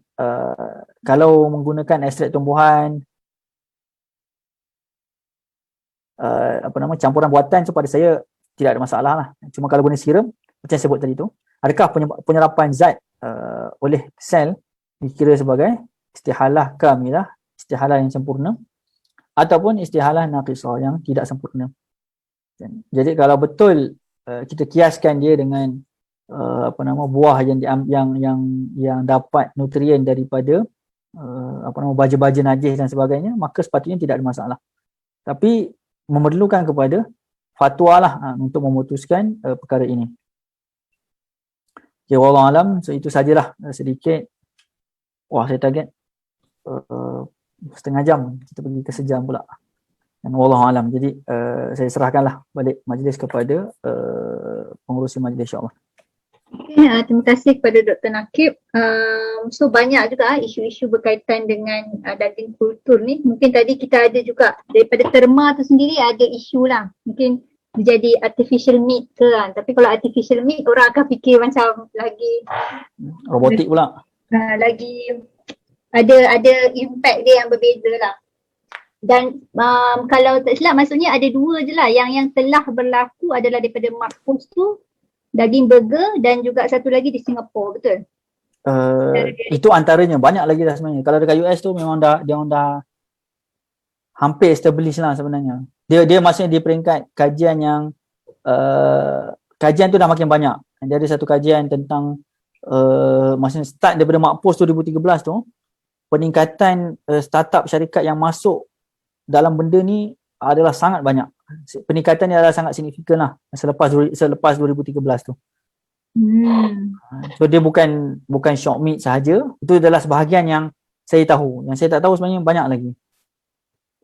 kalau menggunakan ekstrak tumbuhan, campuran buatan, so pada saya tidak ada masalah lah. Cuma kalau guna serum, macam saya sebut tadi tu, adakah penyerapan zat oleh sel dikira sebagai istihalah kamilah, istihalah yang sempurna, ataupun istihalah naqisah yang tidak sempurna. Jadi kalau betul kita kiaskan dia dengan buah yang dapat nutrien daripada baja-baja najis dan sebagainya, maka sepatutnya tidak ada masalah. Tapi memerlukan kepada fatwa lah untuk memutuskan perkara ini. Okay, wallahu alam. So itu sajalah sedikit. Wah, saya target setengah jam. Kita pergi ke sejam pula. Dan wallahu alam. Jadi saya serahkanlah balik majlis kepada pengurusi majlis, insya-Allah. Okay, terima kasih kepada Dr. Nakib. So banyak juga isu-isu berkaitan dengan daging kultur ni. Mungkin tadi kita ada juga daripada terma tu sendiri ada isu lah. Mungkin jadi artificial meat ke kan. Tapi kalau artificial meat orang akan fikir macam lagi robotik pula. Lagi ada impact dia yang berbeza lah. Dan kalau tak silap maksudnya ada dua je lah yang telah berlaku adalah daripada Marcos tu, daging burger, dan juga satu lagi di Singapura, betul? Itu antaranya, banyak lagi dah sebenarnya. Kalau dekat US tu memang dah hampir established lah sebenarnya. Dia maksudnya di peringkat kajian yang kajian tu dah makin banyak. Dia ada satu kajian tentang maksudnya start daripada Makpus 2013 tu, peningkatan startup syarikat yang masuk dalam benda ni adalah sangat banyak. Peningkatan ni adalah sangat signifikan lah selepas 2013 tu. So dia bukan shock meat sahaja. Itu adalah sebahagian yang saya tahu. Yang saya tak tahu sebenarnya banyak lagi.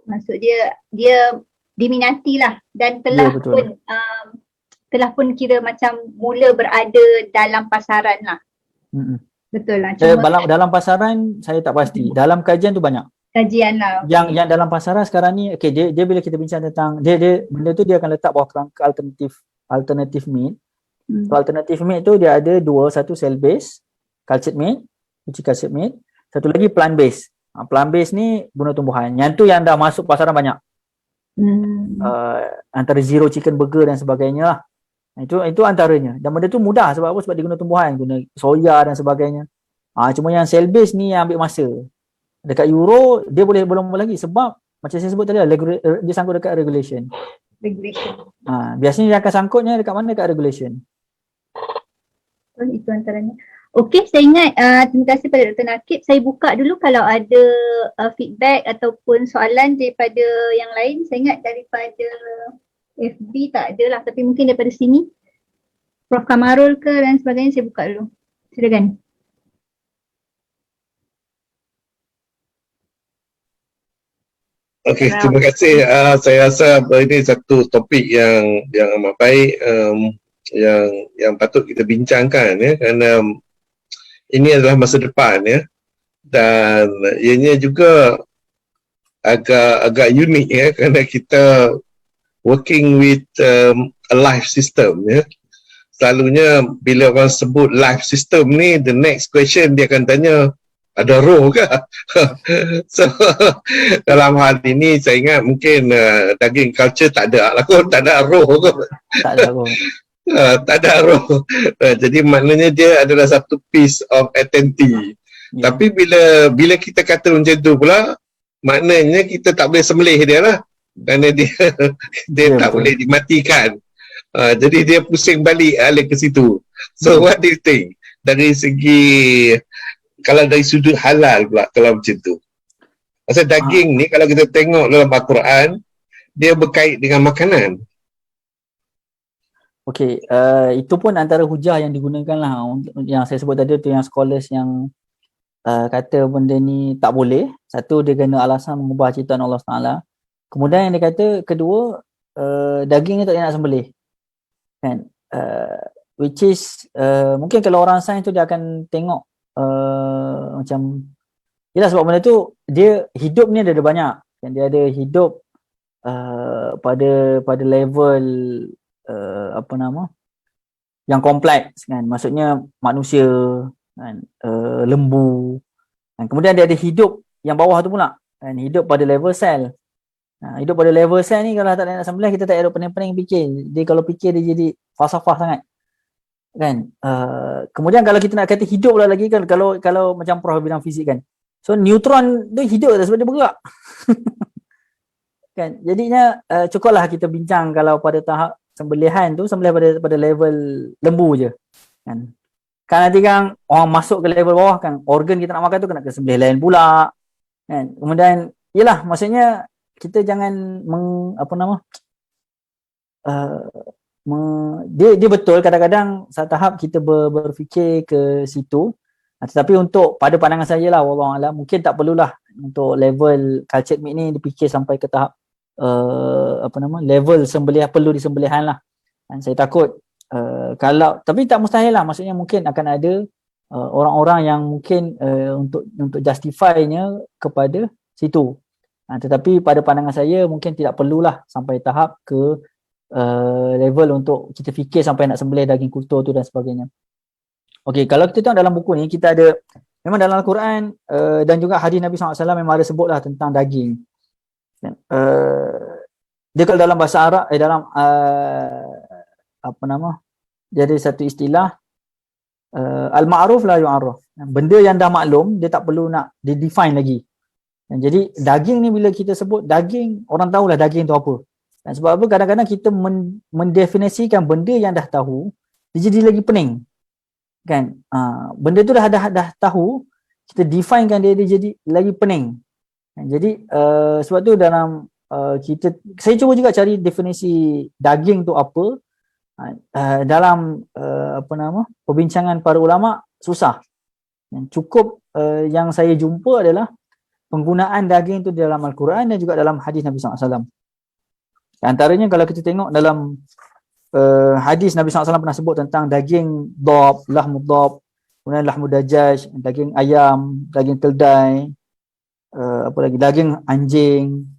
Maksud dia diminati lah dan Ya, betul. telah pun kira macam mula berada dalam pasaran lah. Mm-mm. Betul lah. Cuma Dalam pasaran saya tak pasti. Dalam kajian tu banyak. kajian lah. Yang dalam pasaran sekarang ni, okay, dia bila kita bincang tentang dia benda tu dia akan letak bawah kerangka alternative meat. So alternative meat tu dia ada dua, satu cell based cultured meat, which is cultured meat, satu lagi plant based. Plant based ni guna tumbuhan. Yang tu yang dah masuk pasaran banyak. Antara zero chicken burger dan sebagainya lah. Itu antaranya. Dan benda tu mudah sebab apa? Sebab dia guna tumbuhan, guna soya dan sebagainya. Cuma yang cell based ni yang ambil masa. Dekat Euro dia boleh belum lagi sebab macam saya sebut tadi lah, dia sangkut dekat regulation. Biasanya dia akan sangkutnya dekat mana? Dekat regulation. Itu antaranya. Okey, saya ingat terima kasih pada Dr. Nakib. Saya buka dulu kalau ada feedback ataupun soalan daripada yang lain. Saya ingat daripada FB tak ada lah, tapi mungkin daripada sini. Prof Kamarul ke dan sebagainya, saya buka dulu. Silakan. Okey, terima kasih. Saya rasa ini satu topik yang amat baik, yang patut kita bincangkan ya, kerana ini adalah masa depan ya, dan ianya juga agak unik ya, kerana kita working with a life system ya. Selalunya bila orang sebut life system ni, the next question dia akan tanya, ada roh ke? So dalam hal ini saya ingat mungkin daging culture tak ada lah kot, tak ada roh kot. Tak ada roh. Tak ada roh. Jadi maknanya dia adalah satu piece of entity. Yeah. Tapi bila kita kata macam tu pula, maknanya kita tak boleh sembelih dia lah. Kerana dia tak boleh dimatikan. Jadi dia pusing balik alih ke situ. So what do you think? Dari segi, kalau dari sudut halal pula, kalau macam tu. Pasal daging ni kalau kita tengok dalam Al-Quran, dia berkait dengan makanan. Okey, itu pun antara hujah yang digunakan lah. Yang saya sebut tadi tu, yang scholars yang kata benda ni tak boleh. Satu, dia kena alasan mengubah ciptaan Allah Taala. Kemudian yang dia kata, kedua, daging ni tak nak sembelih. Kan? Which is, mungkin kalau orang sains tu dia akan tengok macam, yelah sebab benda tu, dia hidup ni ada banyak. Kan? Dia ada hidup pada level yang kompleks kan, maksudnya manusia kan, lembu kan. Kemudian dia ada hidup yang bawah tu pula kan, hidup pada level sel. Hidup pada level sel ni kalau tak nak sembelih, kita tak ada pening-pening fikir. Dia kalau fikir dia jadi falsafah sangat kan. Kemudian kalau kita nak kata hidup pula lagi kan, kalau macam Prof bilang fizik kan, so neutron tu hidup sebab dia bergerak. Kan, jadinya cukuplah kita bincang kalau pada tahap sembelihan tu, sembelih pada level lembu je kan. Kan nanti kan orang masuk ke level bawah kan, organ kita nak makan tu kena sembelih lain pula kan. Kemudian yelah, maksudnya kita jangan dia betul kadang-kadang saat tahap kita berfikir ke situ, tetapi untuk pada pandangan saya lah, wallahualam, mungkin tak perlulah untuk level cultured meat ni dipikir sampai ke tahap level sembelih, perlu disembelihan lah. Dan saya takut kalau, tapi tak mustahil lah, maksudnya mungkin akan ada orang-orang yang mungkin untuk justify-nya kepada situ. Tetapi pada pandangan saya mungkin tidak perlulah sampai tahap ke level untuk kita fikir sampai nak sembelih daging kultur tu dan sebagainya. Okey, kalau kita tengok dalam buku ni, kita ada memang dalam Al-Quran dan juga hadis Nabi SAW memang ada sebutlah tentang daging. Dia kalau dalam bahasa Arab dia ada satu istilah al-ma'ruf la yu'arraf. Benda yang dah maklum dia tak perlu nak di-define lagi. Dan jadi daging ni bila kita sebut daging, orang tahulah daging tu apa. Dan sebab apa kadang-kadang kita mendefinisikan benda yang dah tahu, dia jadi lagi pening. Kan? Benda tu dah tahu, kita definekan dia jadi lagi pening. Jadi sebab tu dalam saya cuba juga cari definisi daging tu apa dalam perbincangan para ulama, susah. Cukup yang saya jumpa adalah penggunaan daging tu dalam Al-Quran dan juga dalam hadis Nabi SAW. Antaranya kalau kita tengok dalam hadis Nabi SAW pernah sebut tentang daging dhab, lahmu dhab, kemudian lahmu dajaj, daging ayam, daging keldai, apa lagi, daging anjing,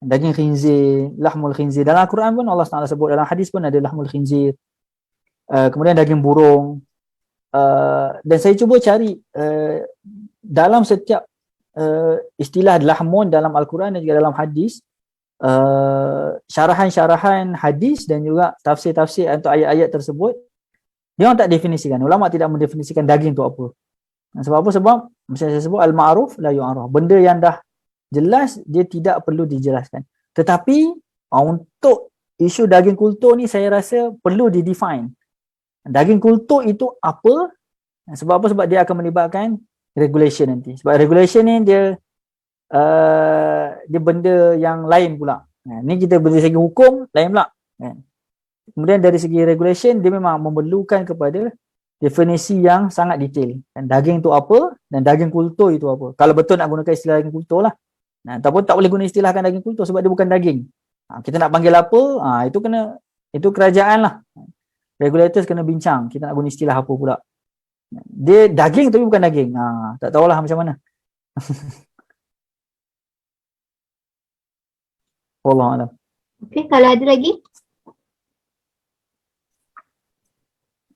daging khinzir, lahmul khinzir. Dalam Al-Quran pun Allah SWT sebut, dalam hadis pun ada lahmul khinzir. Kemudian daging burung. Dan saya cuba cari dalam setiap istilah lahmun dalam Al-Quran dan juga dalam hadis, syarahan-syarahan hadis dan juga tafsir-tafsir untuk ayat-ayat tersebut, dia orang tak definisikan. Ulama tidak mendefinisikan daging tu apa. Sebab apa? Sebab macam saya sebut, al-ma'ruf la yu'araf. Benda yang dah jelas dia tidak perlu dijelaskan. Tetapi untuk isu daging kultur ni saya rasa perlu didefine. Daging kultur itu apa? Sebab apa? Sebab dia akan melibatkan regulation nanti. Sebab regulation ni dia benda yang lain pula. Ni kita dari segi hukum lain pula. Kemudian dari segi regulation dia memang memerlukan kepada definisi yang sangat detail. Dan daging tu apa dan daging kultur itu apa. Kalau betul nak gunakan istilah daging kultur lah. Ataupun tak boleh guna istilahkan daging kultur sebab dia bukan daging. Kita nak panggil apa? Itu kerajaan lah. Regulators kena bincang. Kita nak guna istilah apa pula. Dia daging tapi bukan daging. Tak tahulah macam mana. Wallahualam. Okey, kalau ada lagi?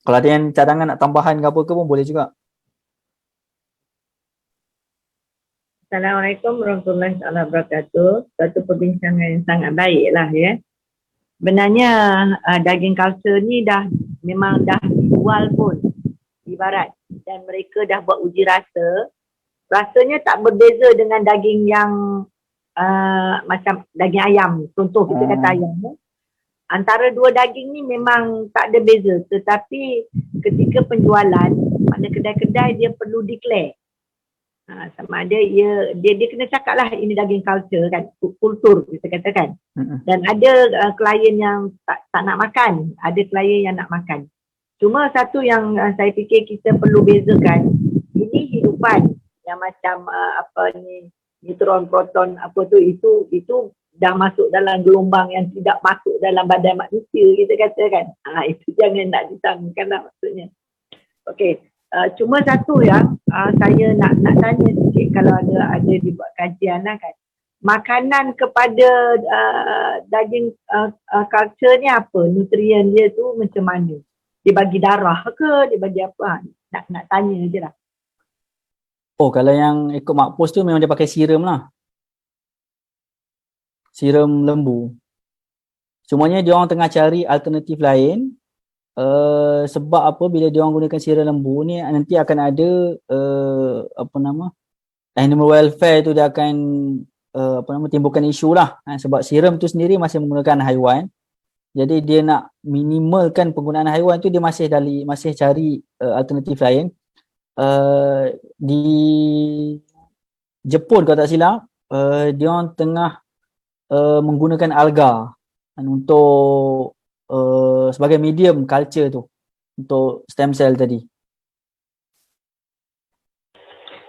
Kalau ada yang cadangan nak tambahan ke apa ke pun boleh juga. Assalamualaikum warahmatullahi wabarakatuh. Satu perbincangan yang sangat baik lah ya. Sebenarnya daging culture ni memang dah dijual pun ibarat, dan mereka dah buat uji rasa. Rasanya tak berbeza dengan daging yang macam daging ayam. Contoh kita kata ayam. Antara dua daging ni memang tak ada beza. Tetapi ketika penjualan, mana kedai-kedai dia perlu declare. Sama ada dia kena cakap lah ini daging culture kan, kultur kita katakan. Dan ada klien yang tak nak makan, ada klien yang nak makan. Cuma satu yang saya fikir kita perlu bezakan, ini hidupan yang macam neutron, proton apa tu, itu dah masuk dalam gelombang yang tidak masuk dalam badan manusia kita katakan. Itu jangan nak disamakan lah maksudnya. Okey. Cuma satu yang saya nak tanya sikit, kalau ada dibuat kajian lah kan. Makanan kepada daging culture ni apa? Nutrien dia tu macam mana? Dia bagi darah ke? Dia bagi apa? Nak tanya je lah. Oh, kalau yang ikut Makpus tu memang dia pakai serum lah. Serum lembu. Cumanya dia orang tengah cari alternatif lain. Sebab apa, bila dia orang gunakan serum lembu ni nanti akan ada animal welfare tu, dia akan timbulkan isu lah. Sebab serum tu sendiri masih menggunakan haiwan. Jadi dia nak minimalkan penggunaan haiwan tu, dia masih cari alternatif lain. Di Jepun kalau tak silap, dia orang tengah menggunakan alga untuk sebagai medium culture tu untuk stem cell tadi.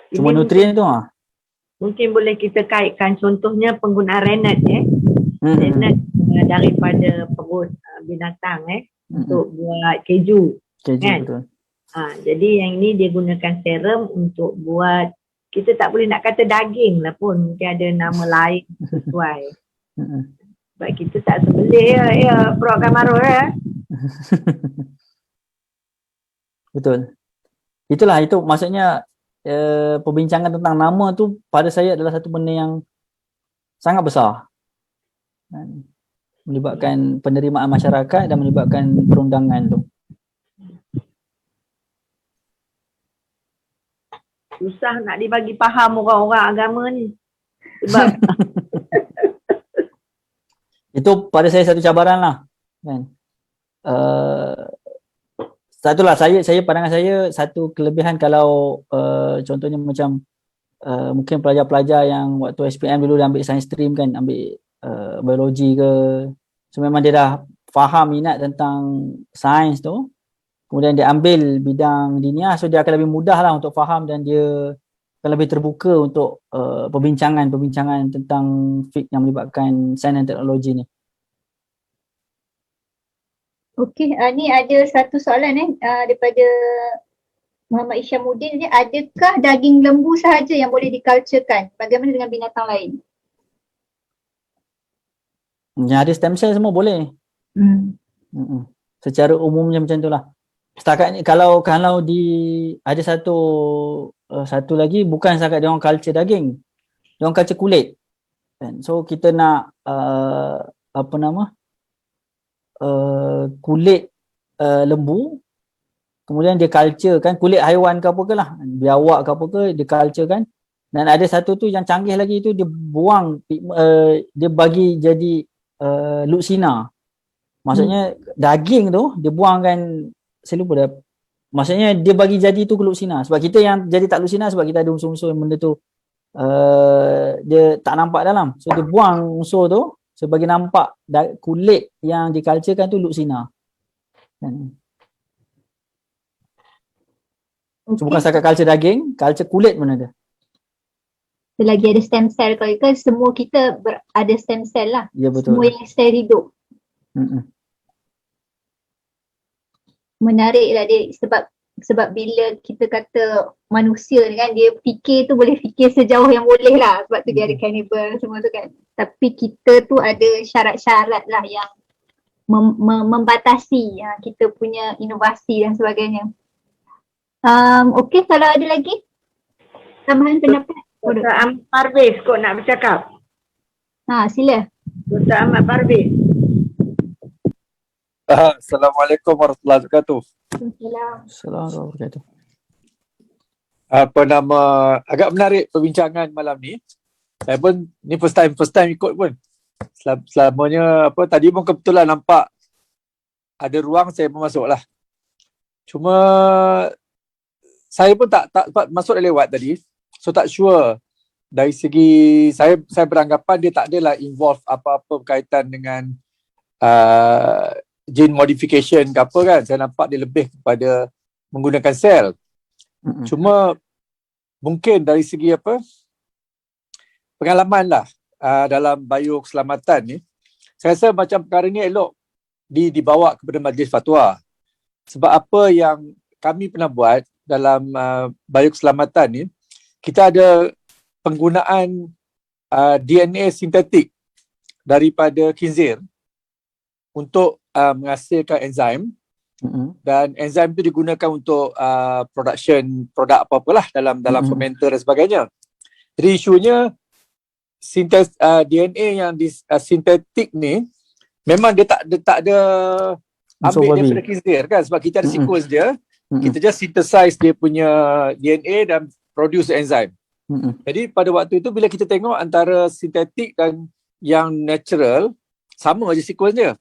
Cuma nutrien tu mungkin boleh kita kaitkan contohnya penggunaan rennet rennet daripada perut binatang untuk buat keju kan? Betul. Jadi yang ini dia gunakan serum untuk buat, kita tak boleh nak kata daging lah pun, mungkin ada nama lain sesuai. Sebab kita tak sembelih Prof Kamarul Betul. Itu maksudnya perbincangan tentang nama tu pada saya adalah satu benda yang sangat besar. Melibatkan penerimaan masyarakat dan melibatkan perundangan tu. Susah nak dibagi faham orang-orang agama ni. Sebab itu pada saya satu cabaran lah kan. Satulah saya pandangan saya satu kelebihan kalau contohnya macam mungkin pelajar-pelajar yang waktu SPM dulu dia ambil science stream kan, ambil biologi ke, so memang dia dah faham minat tentang sains tu, kemudian dia ambil bidang diniah, so dia akan lebih mudah lah untuk faham dan dia lebih terbuka untuk perbincangan tentang fiqh yang melibatkan sains dan teknologi ni. Okey, ni ada satu soalan daripada Muhammad Isyamuddin ni, adakah daging lembu sahaja yang boleh diculturekan? Bagaimana dengan binatang lain? Yang ada stem cell semua boleh. Secara umumnya macam itulah. Setakat ni kalau ada satu lagi, bukan setakat dia orang culture daging, dia orang culture kulit. Kan? So kita nak kulit lembu, kemudian dia culture kan, kulit haiwan ke apa ke lah, biawak ke apa ke, dia culture kan. Dan ada satu tu yang canggih lagi, tu dia buang, dia bagi jadi lutsina. Maksudnya daging tu dia buangkan, saya lupa dah, maksudnya dia bagi jadi tu ke lutsina. Sebab kita yang jadi tak lutsina sebab kita ada unsur-unsur yang benda tu dia tak nampak dalam. So dia buang unsur tu sebagai nampak kulit yang diculturekan tu lutsina. So, bukan setakat culture daging, culture kulit pun ada. Selagi ada stem cell, kalau kan semua kita ada stem cell lah. Ya, betul. Semua yang sel hidup. Menarik lah dia, sebab bila kita kata manusia ni kan, dia fikir tu boleh fikir sejauh yang boleh lah, sebab tu dia ada cannibal semua tu kan. Tapi kita tu ada syarat-syarat lah yang membatasi kita punya inovasi dan sebagainya. Okey, kalau ada lagi tambahan pendapat? Dr. Ahmad Parvez kot nak bercakap. Sila. Dr. Ahmad Parvez. Assalamualaikum warahmatullahi wabarakatuh. Assalamualaikum warahmatullahi wabarakatuh. Agak menarik perbincangan malam ni. Saya pun ni first time ikut pun. Selamanya tadi pun kebetulan nampak ada ruang, saya pun masuk lah. Cuma saya pun tak masuk dah lewat tadi. So tak sure dari segi saya beranggapan dia tak adalah involve apa-apa berkaitan dengan gene modification ke apa kan. Saya nampak dia lebih kepada menggunakan sel. Cuma mungkin dari segi pengalaman lah dalam biokeselamatan ni, saya rasa macam perkara ni elok dibawa kepada majlis fatwa. Sebab apa yang kami pernah buat dalam biokeselamatan ni, kita ada penggunaan DNA sintetik daripada khinzir untuk menghasilkan enzim. Dan enzim itu digunakan untuk production produk apa-apalah dalam fermenter dan sebagainya. Jadi isunya DNA yang sintetik ni memang dia tak ada ambil daripada khinzir kan, sebab kita ada sequence dia. Kita just synthesize dia punya DNA dan produce enzim. Jadi pada waktu itu bila kita tengok antara sintetik dan yang natural, sama je sequence dia.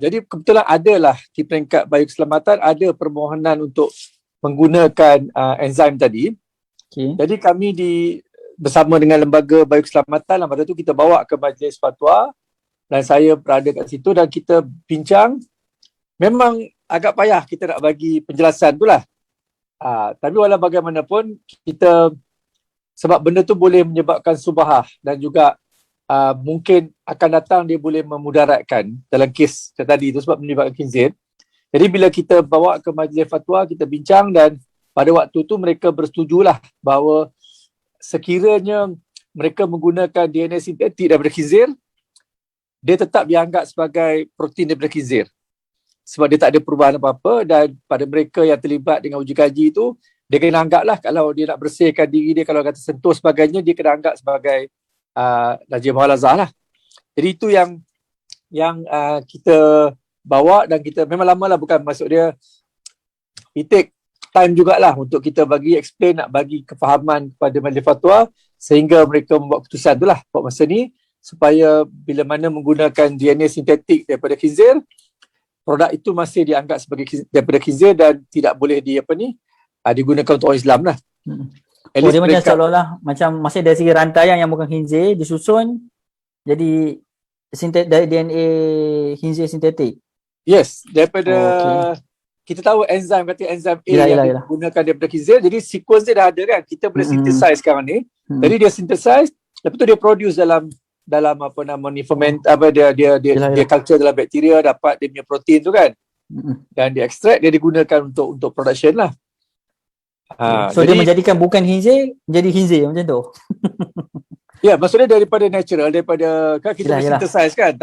Jadi kebetulan adalah di peringkat biokeselamatan ada permohonan untuk menggunakan enzim tadi. Jadi kami bersama dengan lembaga biokeselamatan, pada tu kita bawa ke majlis fatwa dan saya berada kat situ dan kita bincang. Memang agak payah kita nak bagi penjelasan tu lah. Tapi walau bagaimanapun kita, sebab benda tu boleh menyebabkan subahah dan juga mungkin akan datang dia boleh memudaratkan dalam kes tadi tu sebab melibatkan khinzir. Jadi bila kita bawa ke majlis fatwa, kita bincang dan pada waktu tu mereka bersetujulah bahawa sekiranya mereka menggunakan DNA sintetik daripada khinzir, dia tetap dianggap sebagai protein daripada khinzir. Sebab dia tak ada perubahan apa-apa dan pada mereka yang terlibat dengan uji kaji tu, dia kena anggaplah kalau dia nak bersihkan diri dia, kalau kata sentuh sebagainya, dia kena anggap sebagai najis muhalazah lah. Jadi itu yang kita bawa dan kita memang lama lah, bukan maksud dia it take time jugalah untuk kita bagi explain, nak bagi kefahaman kepada majlis fatwa sehingga mereka membuat keputusan tu lah buat masa ni, supaya bila mana menggunakan DNA sintetik daripada khinzir, produk itu masih dianggap sebagai daripada khinzir dan tidak boleh digunakan untuk orang Islam lah. Dia macam seolah-olah macam masih dari segi rantaian yang bukan khinzir disusun jadi dari DNA khinzir sintetik. Yes, daripada kita tahu kata enzim A Yelah, yang yelah. digunakan daripada kizil, jadi sequence dia dah ada kan, kita boleh synthesize sekarang ni. Jadi dia synthesize, lepas tu dia produce dalam apa nama ni ferment, apa dia Yelah. culture dalam bakteria, dapat dia punya protein tu kan, dan dia extract, dia digunakan untuk production lah. So dia menjadikan bukan khinzir menjadi khinzir macam tu. Ya, maksudnya daripada natural, daripada kan kita boleh synthesize kan,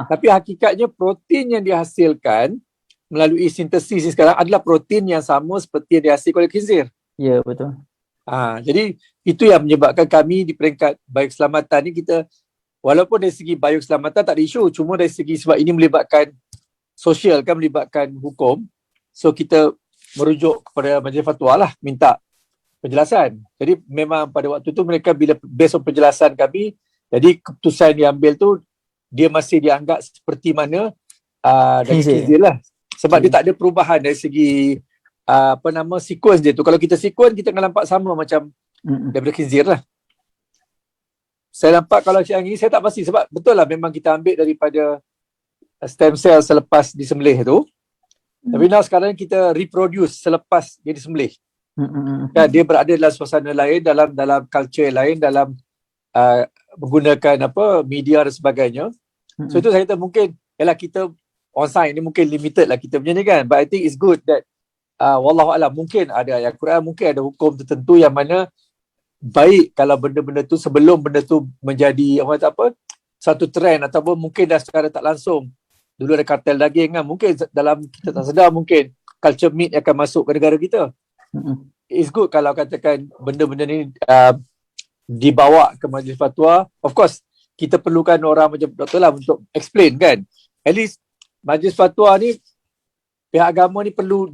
tapi hakikatnya protein yang dihasilkan melalui sintesis ni sekarang adalah protein yang sama seperti yang dihasilkan oleh khinzir. Ya, betul. Jadi itu yang menyebabkan kami di peringkat biokeselamatan ni, kita walaupun dari segi biokeselamatan tak ada isu, cuma dari segi sebab ini melibatkan sosial kan, melibatkan hukum, so kita merujuk kepada Majlis Fatwa lah, minta penjelasan. Jadi memang pada waktu tu mereka bila based on penjelasan kami, jadi keputusan yang diambil tu dia masih dianggap seperti mana dari khinzir lah. Sebab dia tak ada perubahan dari segi sequence dia tu. Kalau kita sequence, kita akan nampak sama macam daripada khinzir lah. Saya nampak kalau yang ini saya tak pasti, sebab betul lah memang kita ambil daripada stem cell selepas disembelih tu. Tapi sekarang kita reproduce selepas dia disembelih. Dan dia berada dalam suasana lain, dalam culture lain, dalam menggunakan media dan sebagainya. So itu saya kata mungkin ialah kita on-site ni mungkin limited lah kita punya ni kan, but I think it's good that wallahualam mungkin ada ayat Quran, mungkin ada hukum tertentu yang mana baik kalau benda-benda tu sebelum benda tu menjadi satu trend, ataupun mungkin dah secara tak langsung dulu ada kartel daging kan, mungkin dalam kita tak sedar mungkin culture meat akan masuk ke negara kita. It's good kalau katakan benda-benda ni dibawa ke Majlis Fatwa. Of course kita perlukan orang macam Dr. Lam untuk explain kan, at least Majlis Fatwa ni, pihak agama ni perlu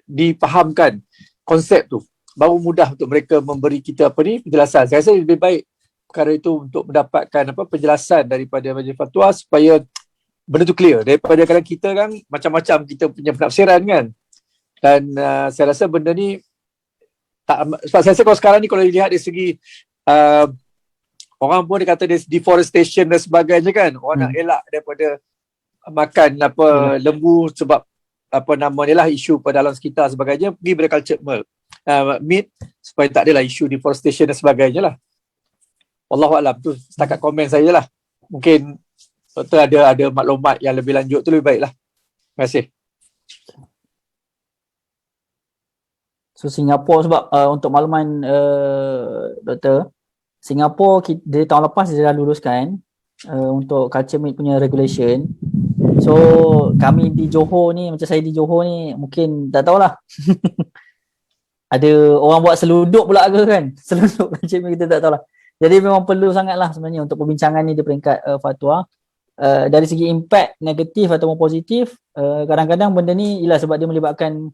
dipahamkan konsep tu, baru mudah untuk mereka memberi kita penjelasan. Saya rasa lebih baik perkara itu untuk mendapatkan penjelasan daripada Majlis Fatwa supaya benda tu clear, daripada kadang kita kan macam-macam kita punya penafsiran kan. Dan saya rasa benda ni tak, sebab saya rasa kalau sekarang ni kalau dilihat dari segi orang pun dia kata deforestation dan sebagainya kan, orang nak elak daripada makan lembu sebab isu pada alam sekitar sebagainya, pergi pada cultured meat supaya tak adalah isu deforestation dan sebagainya lah. Wallahualam, tu setakat komen saya lah. Mungkin Doktor ada maklumat yang lebih lanjut tu lebih baik lah. Terima kasih. So Singapura sebab untuk makluman Doktor, Singapura dari tahun lepas dia dah luluskan untuk culture meat punya regulation. So kami di Johor ni, macam saya di Johor ni, mungkin tak tahulah. Ada orang buat seluduk pula ke kan? Seluduk culture meat kita tak tahulah. Jadi memang perlu sangatlah sebenarnya untuk perbincangan ni di peringkat fatwa. Dari segi impact negatif ataupun positif, kadang-kadang benda ni ialah sebab dia melibatkan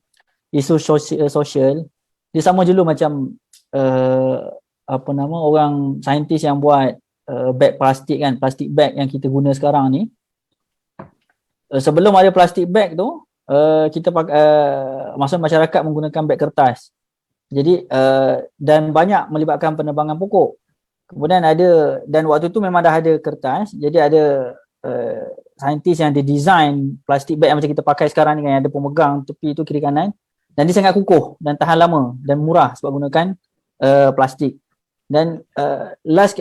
isu sosial. Dia sama je dulu macam orang saintis yang buat beg plastik kan, plastik bag yang kita guna sekarang ni. Sebelum ada plastik bag tu, kita masa masyarakat menggunakan beg kertas. Jadi dan banyak melibatkan penebangan pokok. Kemudian ada, dan waktu tu memang dah ada kertas, jadi ada saintis yang dia design plastik bag yang macam kita pakai sekarang ni kan, yang ada pemegang tepi tu kiri kanan, dan dia sangat kukuh dan tahan lama dan murah sebab gunakan plastik. Dan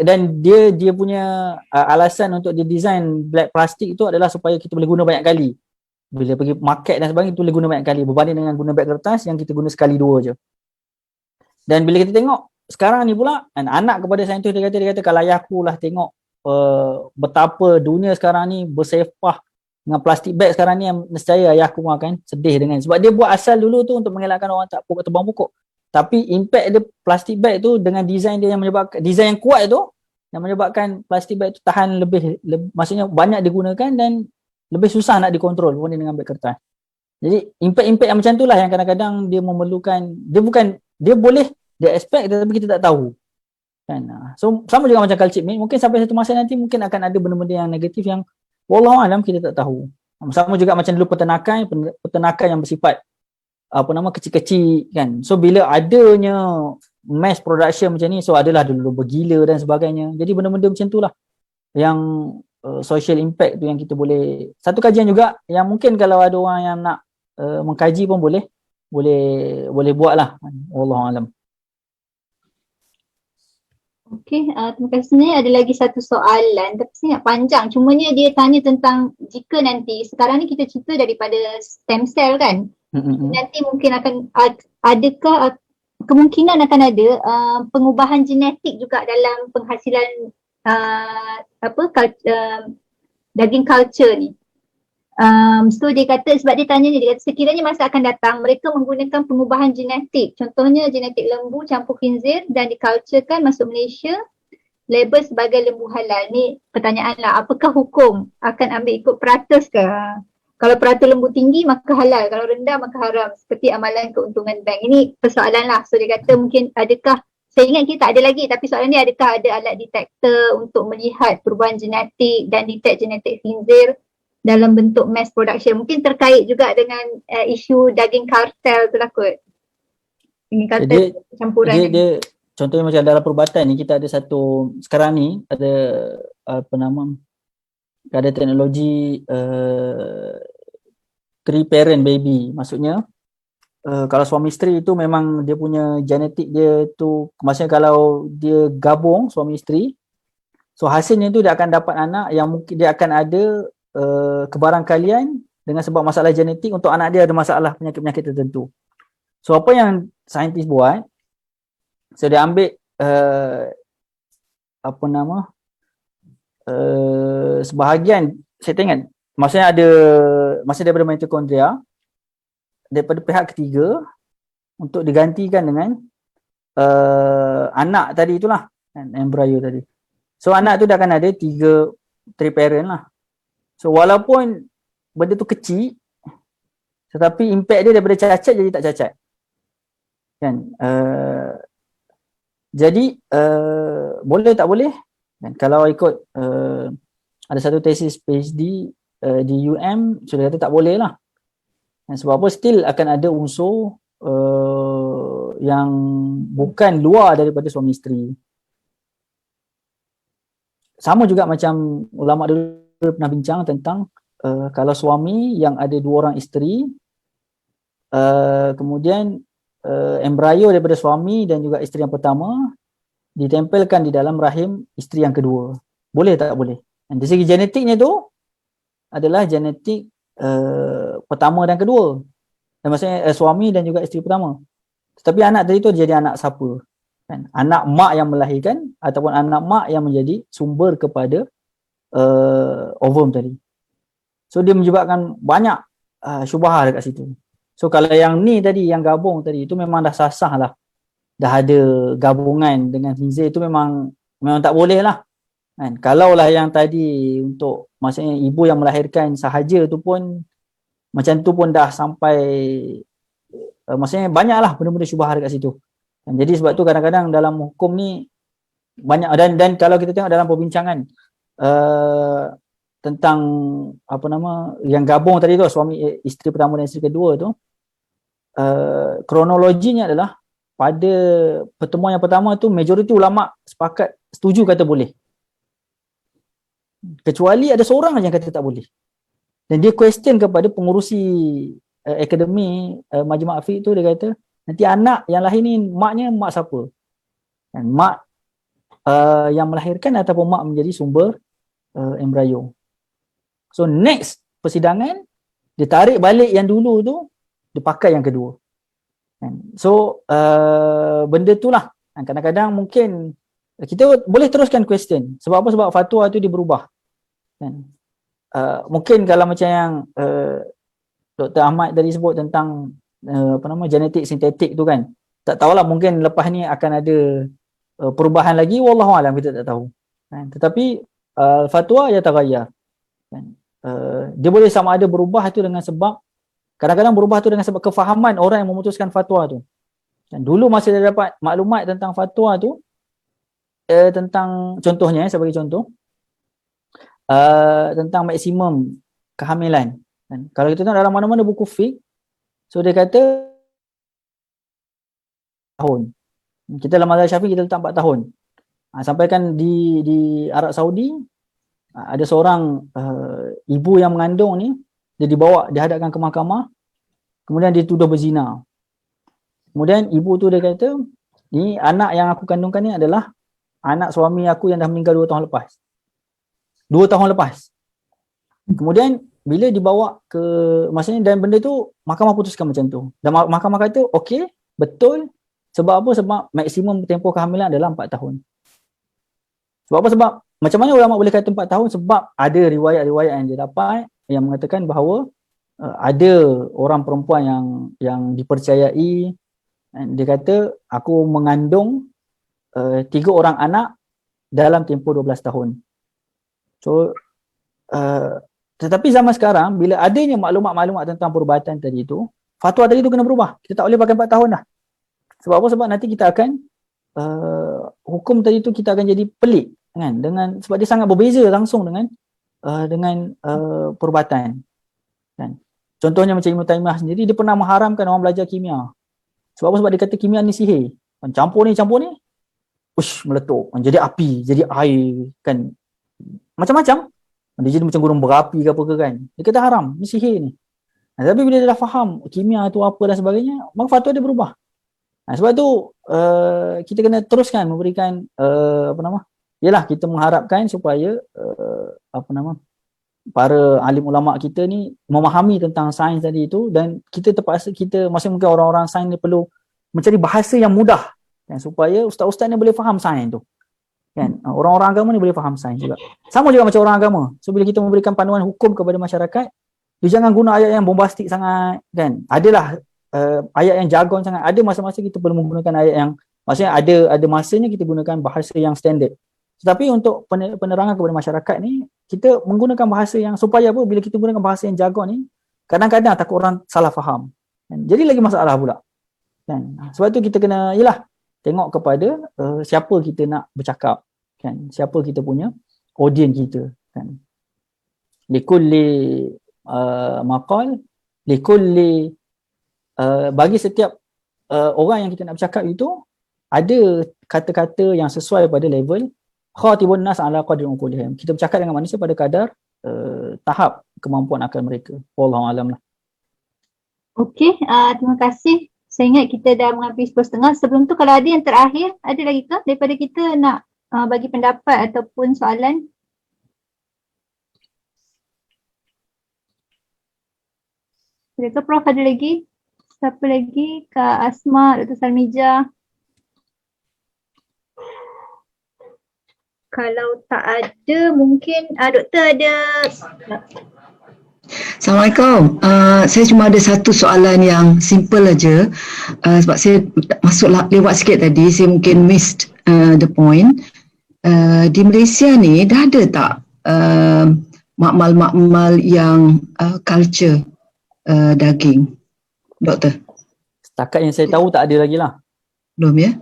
dan dia punya alasan untuk dia design black plastik tu adalah supaya kita boleh guna banyak kali. Bila pergi market dan sebagainya, kita boleh guna banyak kali berbanding dengan guna beg kertas yang kita guna sekali dua je. Dan bila kita tengok sekarang ni pula, anak kepada saintis dia kata kalau ayahku lah tengok betapa dunia sekarang ni bersepah dengan plastik bag sekarang ni, yang nescaya ayahku pun akan sedih dengan, sebab dia buat asal dulu tu untuk mengelakkan orang tak tebang pokok. Tapi impact dia plastik bag tu dengan design dia yang menyebabkan, design yang kuat tu yang menyebabkan plastik bag tu tahan lebih maksudnya banyak digunakan dan lebih susah nak dikontrol berbanding dengan beg kertas. Jadi impact-impact yang macam tu lah yang kadang-kadang dia memerlukan, dia boleh dia expect tetapi kita tak tahu kan. So sama juga macam culture meat, mungkin sampai satu masa nanti mungkin akan ada benda-benda yang negatif yang wallahualam kita tak tahu. Sama juga macam dulu peternakan yang bersifat kecil-kecil kan. So bila adanya mass production macam ni, so adalah dulu bergila dan sebagainya. Jadi benda-benda macam tu lah yang social impact tu yang kita boleh, satu kajian juga yang mungkin kalau ada orang yang nak mengkaji pun boleh buat lah. Wallahualam. Okey, terima kasih. Sebenarnya ada lagi satu soalan tapi sangat panjang. Cumanya dia tanya tentang jika nanti, sekarang ni kita cerita daripada stem cell kan. Nanti mungkin akan adakah kemungkinan akan ada pengubahan genetik juga dalam penghasilan daging culture ni. So dia kata, sebab dia tanya ni, dia kata sekiranya masa akan datang mereka menggunakan pengubahan genetik, contohnya genetik lembu campur khinzir dan diculturekan masuk Malaysia, label sebagai lembu halal. Ni pertanyaan lah, apakah hukum akan ambil ikut peratus ke? Kalau peratus lembu tinggi maka halal, kalau rendah maka haram, seperti amalan keuntungan bank. Ini persoalan lah. So dia kata mungkin adakah, saya ingat kita tak ada lagi, tapi soalan ni, adakah ada alat detektor untuk melihat perubahan genetik dan detect genetik khinzir dalam bentuk mass production. Mungkin terkait juga dengan isu daging kartel tu lah kot. Daging kartel campuran. Dia contohnya macam dalam perubatan ni, kita ada satu, sekarang ni ada ada teknologi three parent baby. Maksudnya kalau suami isteri tu memang dia punya genetik dia tu, maksudnya kalau dia gabung suami isteri, so hasilnya tu dia akan dapat anak yang mungkin dia akan ada kebarangkalian dengan sebab masalah genetik untuk anak dia ada masalah penyakit-penyakit tertentu. So apa yang saintis buat, so dia ambil sebahagian, saya tengok maksudnya daripada mitokondria daripada pihak ketiga untuk digantikan dengan anak tadi itulah, embrio tadi. So anak tu dah akan ada 3 triparent lah. So walaupun benda tu kecil, tetapi impact dia daripada cacat jadi tak cacat. Kan? Jadi boleh tak boleh? Dan kalau ikut ada satu tesis PhD di UM, sudah kata tak boleh lah. Dan sebab apa? Still akan ada unsur yang bukan luar daripada suami isteri. Sama juga macam ulama dulu pernah bincang tentang kalau suami yang ada 2 orang isteri, kemudian embrio daripada suami dan juga isteri yang pertama ditempelkan di dalam rahim isteri yang kedua. Boleh tak boleh? Dan dari segi genetiknya tu adalah genetik pertama dan kedua. Dan maksudnya suami dan juga isteri pertama. Tetapi anak tadi tu jadi anak siapa? Kan? Anak mak yang melahirkan ataupun anak mak yang menjadi sumber kepada ovum tadi. So dia menyebabkan banyak syubhah dekat situ. So kalau yang ni tadi, yang gabung tadi, itu memang dah sasah lah. Dah ada gabungan dengan khinzir, itu memang tak boleh lah. Kan? Kalaulah yang tadi untuk, maksudnya ibu yang melahirkan sahaja tu pun, macam tu pun dah sampai, maksudnya banyak lah benda-benda syubhah dekat situ. Dan jadi sebab tu kadang-kadang dalam hukum ni, banyak, dan kalau kita tengok dalam perbincangan, tentang yang gabung tadi tu, suami isteri pertama dan isteri kedua tu, kronologinya adalah pada pertemuan yang pertama tu majoriti ulama sepakat setuju kata boleh, kecuali ada seorang yang kata tak boleh, dan dia question kepada pengurusi akademi Majma' Fiqh tu. Dia kata nanti anak yang lahir ni maknya mak siapa, dan mak yang melahirkan ataupun mak menjadi sumber embrio. So next persidangan dia tarik balik yang dulu tu, dia pakai yang kedua. So benda tu lah kadang-kadang mungkin kita boleh teruskan question. Sebab apa? Sebab fatwa tu dia berubah. Mungkin kalau macam yang Dr. Ahmad tadi sebut tentang genetik sintetik tu kan, tak tahulah, mungkin lepas ni akan ada perubahan lagi, wallahualam, kita tak tahu. Tetapi fatwa ya taghayyar. Dia boleh sama ada berubah tu dengan sebab, kadang-kadang berubah tu dengan sebab kefahaman orang yang memutuskan fatwa tu. Dan dulu masa dia dapat maklumat tentang fatwa tu, tentang contohnya, saya bagi contoh, tentang maksimum kehamilan. Dan kalau kita tengok dalam mana-mana buku fiqh, so dia kata tahun. Kita dalam mazhab Syafi'i kita letak 4 tahun. Sampaikan di Arab Saudi, ada seorang ibu yang mengandung ni, dia dibawa, dihadapkan ke mahkamah, Kemudian dia tuduh berzina. Kemudian ibu tu dia kata, ni anak yang aku kandungkan ni adalah anak suami aku yang dah meninggal 2 tahun lepas. 2 tahun lepas. Kemudian bila dibawa ke, maksudnya dan benda tu mahkamah putuskan macam tu. Dan mahkamah kata okey, betul. Sebab apa? Sebab maksimum tempoh kehamilan adalah 4 tahun. Sebab apa? Sebab macam mana ulama boleh kata 4 tahun? Sebab ada riwayat-riwayat yang dia dapat yang mengatakan bahawa ada orang perempuan yang dipercayai, dia kata aku mengandung 3 orang anak dalam tempoh 12 tahun. So tetapi zaman sekarang bila adanya maklumat-maklumat tentang perubatan tadi tu, fatwa tadi tu kena berubah. Kita tak boleh pakai 4 tahun dah. Sebab apa? Sebab nanti kita akan hukum tadi tu kita akan jadi pelik kan, dengan sebab dia sangat berbeza langsung dengan perubatan kan. Contohnya macam Ibn Taymiyah sendiri, dia pernah mengharamkan orang belajar kimia. Sebab apa? Sebab dia kata kimia ni sihir. Campur ni meletup, jadi api, jadi air kan, macam-macam. Dia jadi macam gunung berapi ke apa ke kan. Dia kata haram, ni sihir ni. Tapi bila dia dah faham kimia tu apa dan sebagainya, maka fatwa dia berubah. Sebab tu kita kena teruskan memberikan yalah, kita mengharapkan supaya para alim ulama kita ni memahami tentang sains tadi itu, dan kita terpaksa, maksudnya mungkin orang-orang sains ni perlu mencari bahasa yang mudah kan, supaya ustaz-ustaz ni boleh faham sains tu kan. Orang-orang agama ni boleh faham sains juga. Sama juga macam orang agama. So bila kita memberikan panduan hukum kepada masyarakat, dia jangan guna ayat yang bombastik sangat kan. Adalah ayat yang jargon sangat. Ada masa-masa kita perlu menggunakan ayat yang, maksudnya ada masanya kita gunakan bahasa yang standard. Tetapi untuk penerangan kepada masyarakat ni, kita menggunakan bahasa yang, supaya apa, bila kita gunakan bahasa yang jargon ni, kadang-kadang takut orang salah faham kan? Jadi lagi masalah pula kan. Sebab tu kita kena, yalah, tengok kepada siapa kita nak bercakap kan, siapa kita punya audience kita kan. Likulli maqal likulli, bagi setiap orang yang kita nak bercakap itu ada kata-kata yang sesuai pada level khatibun nas ala qadri uqulihim. Kita bercakap dengan manusia pada kadar tahap kemampuan akal mereka. Wallahu alam lah. Okey, terima kasih. Saya ingat kita dah menghampiri 10:30. Sebelum tu kalau ada yang terakhir, ada lagi ke daripada kita nak bagi pendapat ataupun soalan? Ada ke Prof, ada lagi? Siapa lagi? Kak Asma, Dr. Salmija. Kalau tak ada, mungkin doktor ada. Assalamualaikum. Saya cuma ada satu soalan yang simple aja. Sebab saya masuk lewat sikit tadi, saya mungkin missed the point. Di Malaysia ni dah ada tak makmal-makmal yang culture daging, doktor? Setakat yang saya tahu tak ada lagi lah. Belum ya?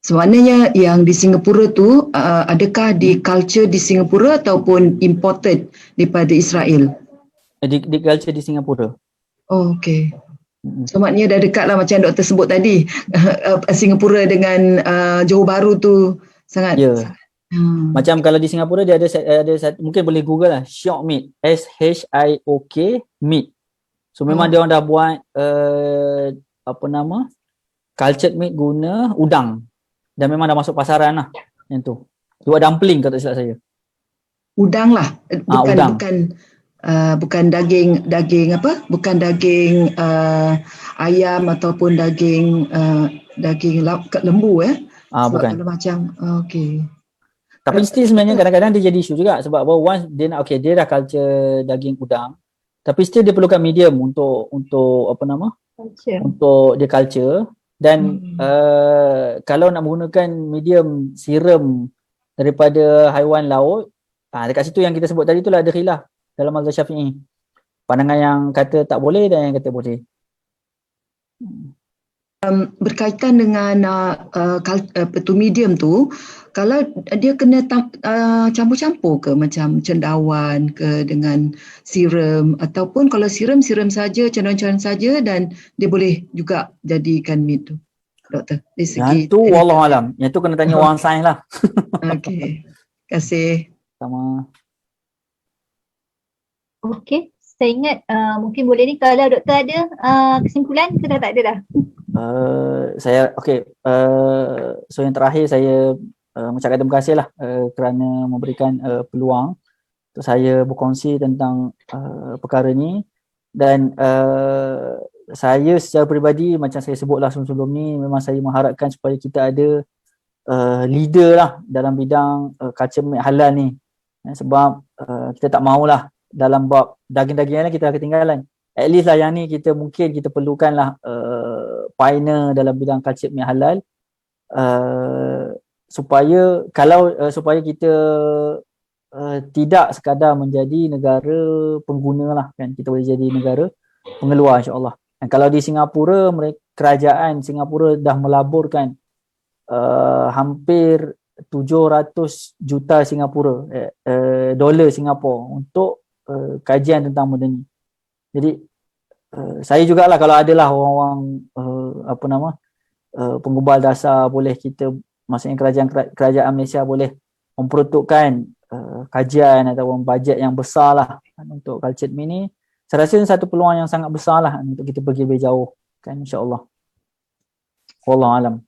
Sebenarnya yang di Singapura tu, adakah di culture di Singapura ataupun imported daripada Israel? Di culture di Singapura. Oh, okey. So maknanya dah dekat lah macam doktor sebut tadi. Singapura dengan Johor Bahru tu sangat. Ya. Macam kalau di Singapura dia ada mungkin boleh Google lah, Shiok Meat, SHIOK Meat. So memang dia orang dah buat cultured meat guna udang. Dan memang dah masuk pasaran lah yang tu. Dia buat dumpling kalau tak silap saya. Udang lah. Udang. Bukan daging apa? Bukan daging ayam ataupun daging lembu bukan. Kalau macam okey. Tapi still sebenarnya kadang-kadang dia jadi isu juga, sebab once dia nak, dia dah culture daging udang, tapi still dia perlukan medium untuk untuk dia culture. Dan kalau nak menggunakan medium siram daripada haiwan laut, dekat situ yang kita sebut tadi itulah ada khilaf dalam mazhab Syafi'i. Pandangan yang kata tak boleh dan yang kata boleh. Berkaitan dengan medium tu, kalau dia kena campur-campur ke, macam cendawan ke dengan siram, ataupun kalau siram saja, cendawan saja, dan dia boleh juga jadikan meat tu, doktor? Yang tu wallahualam, yang tu kena tanya orang sains lah. Okey, terima kasih. Sama. Okey, Saya ingat mungkin boleh ni kalau doktor ada kesimpulan ke dah tak ada dah? So yang terakhir saya mengucapkan terima kasih lah kerana memberikan peluang untuk saya berkongsi tentang perkara ni. Dan saya secara peribadi macam saya sebutlah sebelum ni, memang saya mengharapkan supaya kita ada leader lah dalam bidang culture meat halal ni. Sebab kita tak maulah dalam bab daging-dagingan kita ketinggalan. At least lah yang ni kita perlukan lah pioneer dalam bidang culture meat halal, supaya kita tidak sekadar menjadi negara pengguna lah kan, kita boleh jadi negara pengeluar insyaAllah. Dan kalau di Singapura, kerajaan Singapura dah melaburkan hampir 700 juta Singapura dolar Singapura untuk kajian tentang benda ni. Jadi saya jugalah kalau adalah orang-orang penggubal dasar, boleh kita, maksudnya kerajaan Malaysia boleh memperuntukkan kajian ataupun bajet yang besar lah untuk culture meat ni. Saya rasa ini satu peluang yang sangat besar lah untuk kita pergi lebih jauh kan, insyaAllah. Wallahualam.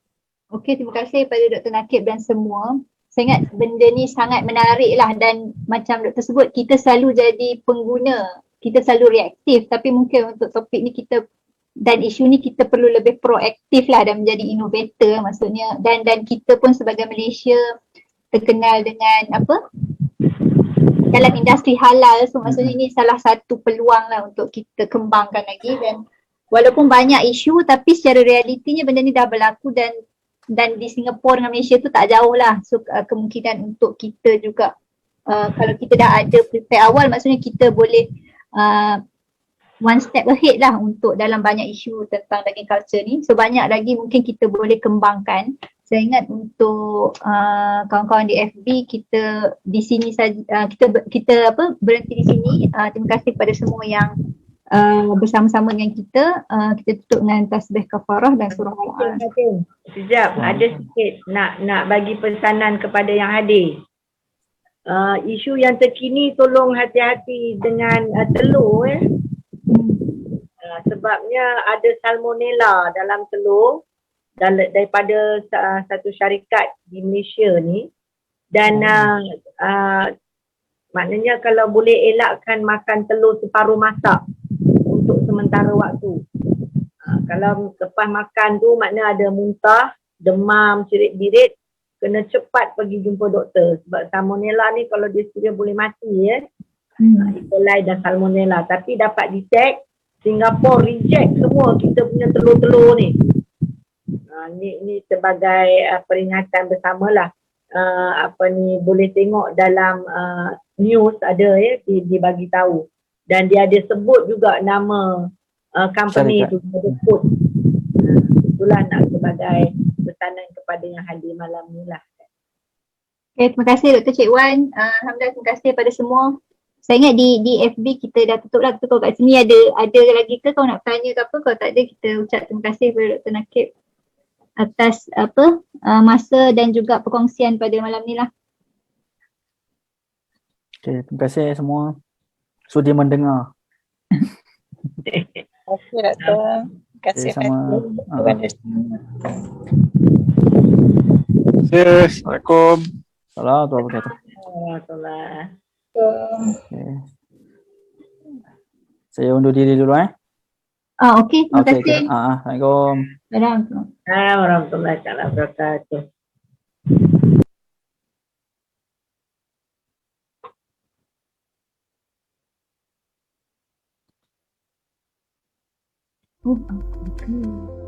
Okey, terima kasih kepada Dr. Nakib dan semua. Saya ingat benda ni sangat menarik lah, dan macam doktor sebut, kita selalu jadi pengguna, kita selalu reaktif, tapi mungkin untuk topik ni kita dan isu ni kita perlu lebih proaktif lah dan menjadi innovator maksudnya, dan kita pun sebagai Malaysia terkenal dengan dalam industri halal, so maksudnya ini salah satu peluang lah untuk kita kembangkan lagi. Dan walaupun banyak isu, tapi secara realitinya benda ni dah berlaku, dan di Singapura dengan Malaysia tu tak jauh lah. So kemungkinan untuk kita juga kalau kita dah ada prepare awal, maksudnya kita boleh one step ahead lah untuk dalam banyak isu tentang daging culture ni. So banyak lagi mungkin kita boleh kembangkan. Saya ingat untuk kawan-kawan di FB, kita di sini saja, kita berhenti di sini. Terima kasih kepada semua yang bersama-sama dengan kita. Kita tutup dengan tasbih kafarah dan surah Al-An. Sekejap, ada sikit nak bagi pesanan kepada yang hadir. Isu yang terkini, tolong hati-hati dengan telur sebabnya ada salmonella dalam telur daripada satu syarikat di Malaysia ni, dan maknanya kalau boleh elakkan makan telur separuh masak untuk sementara waktu. Kalau lepas makan tu makna ada muntah, demam, cerit-birit, kena cepat pergi jumpa doktor, sebab salmonella ni kalau dia sudah boleh mati E. coli dan salmonella, tapi dapat detect. Singapura reject semua kita punya telur-telur ni. Ni sebagai peringatan bersamalah. Boleh tengok dalam news ada dibagi tahu, dan dia ada sebut juga nama company tu, ada kod. Itulah nak sebagai pesanan kepada yang hadir malam ni lah. Okay, terima kasih Dr. Cik Wan. Alhamdulillah, terima kasih pada semua. Saya ingat di FB kita dah tutup lah. Kalau kat sini ada lagi ke kau nak tanya ke apa? Kalau tak ada, kita ucap terima kasih kepada Dr. Nakib atas masa dan juga perkongsian pada malam ni lah. Okay, terima kasih semua sudi mendengar. Okey doktor. Terima kasih sama. Assalamualaikum. Assalamualaikum warahmatullahi wabarakatuh. Okay. Saya undur diri dulu Okey, terima kasih. Assalamualaikum. Warahmatullahi wabarakatuh. Okay.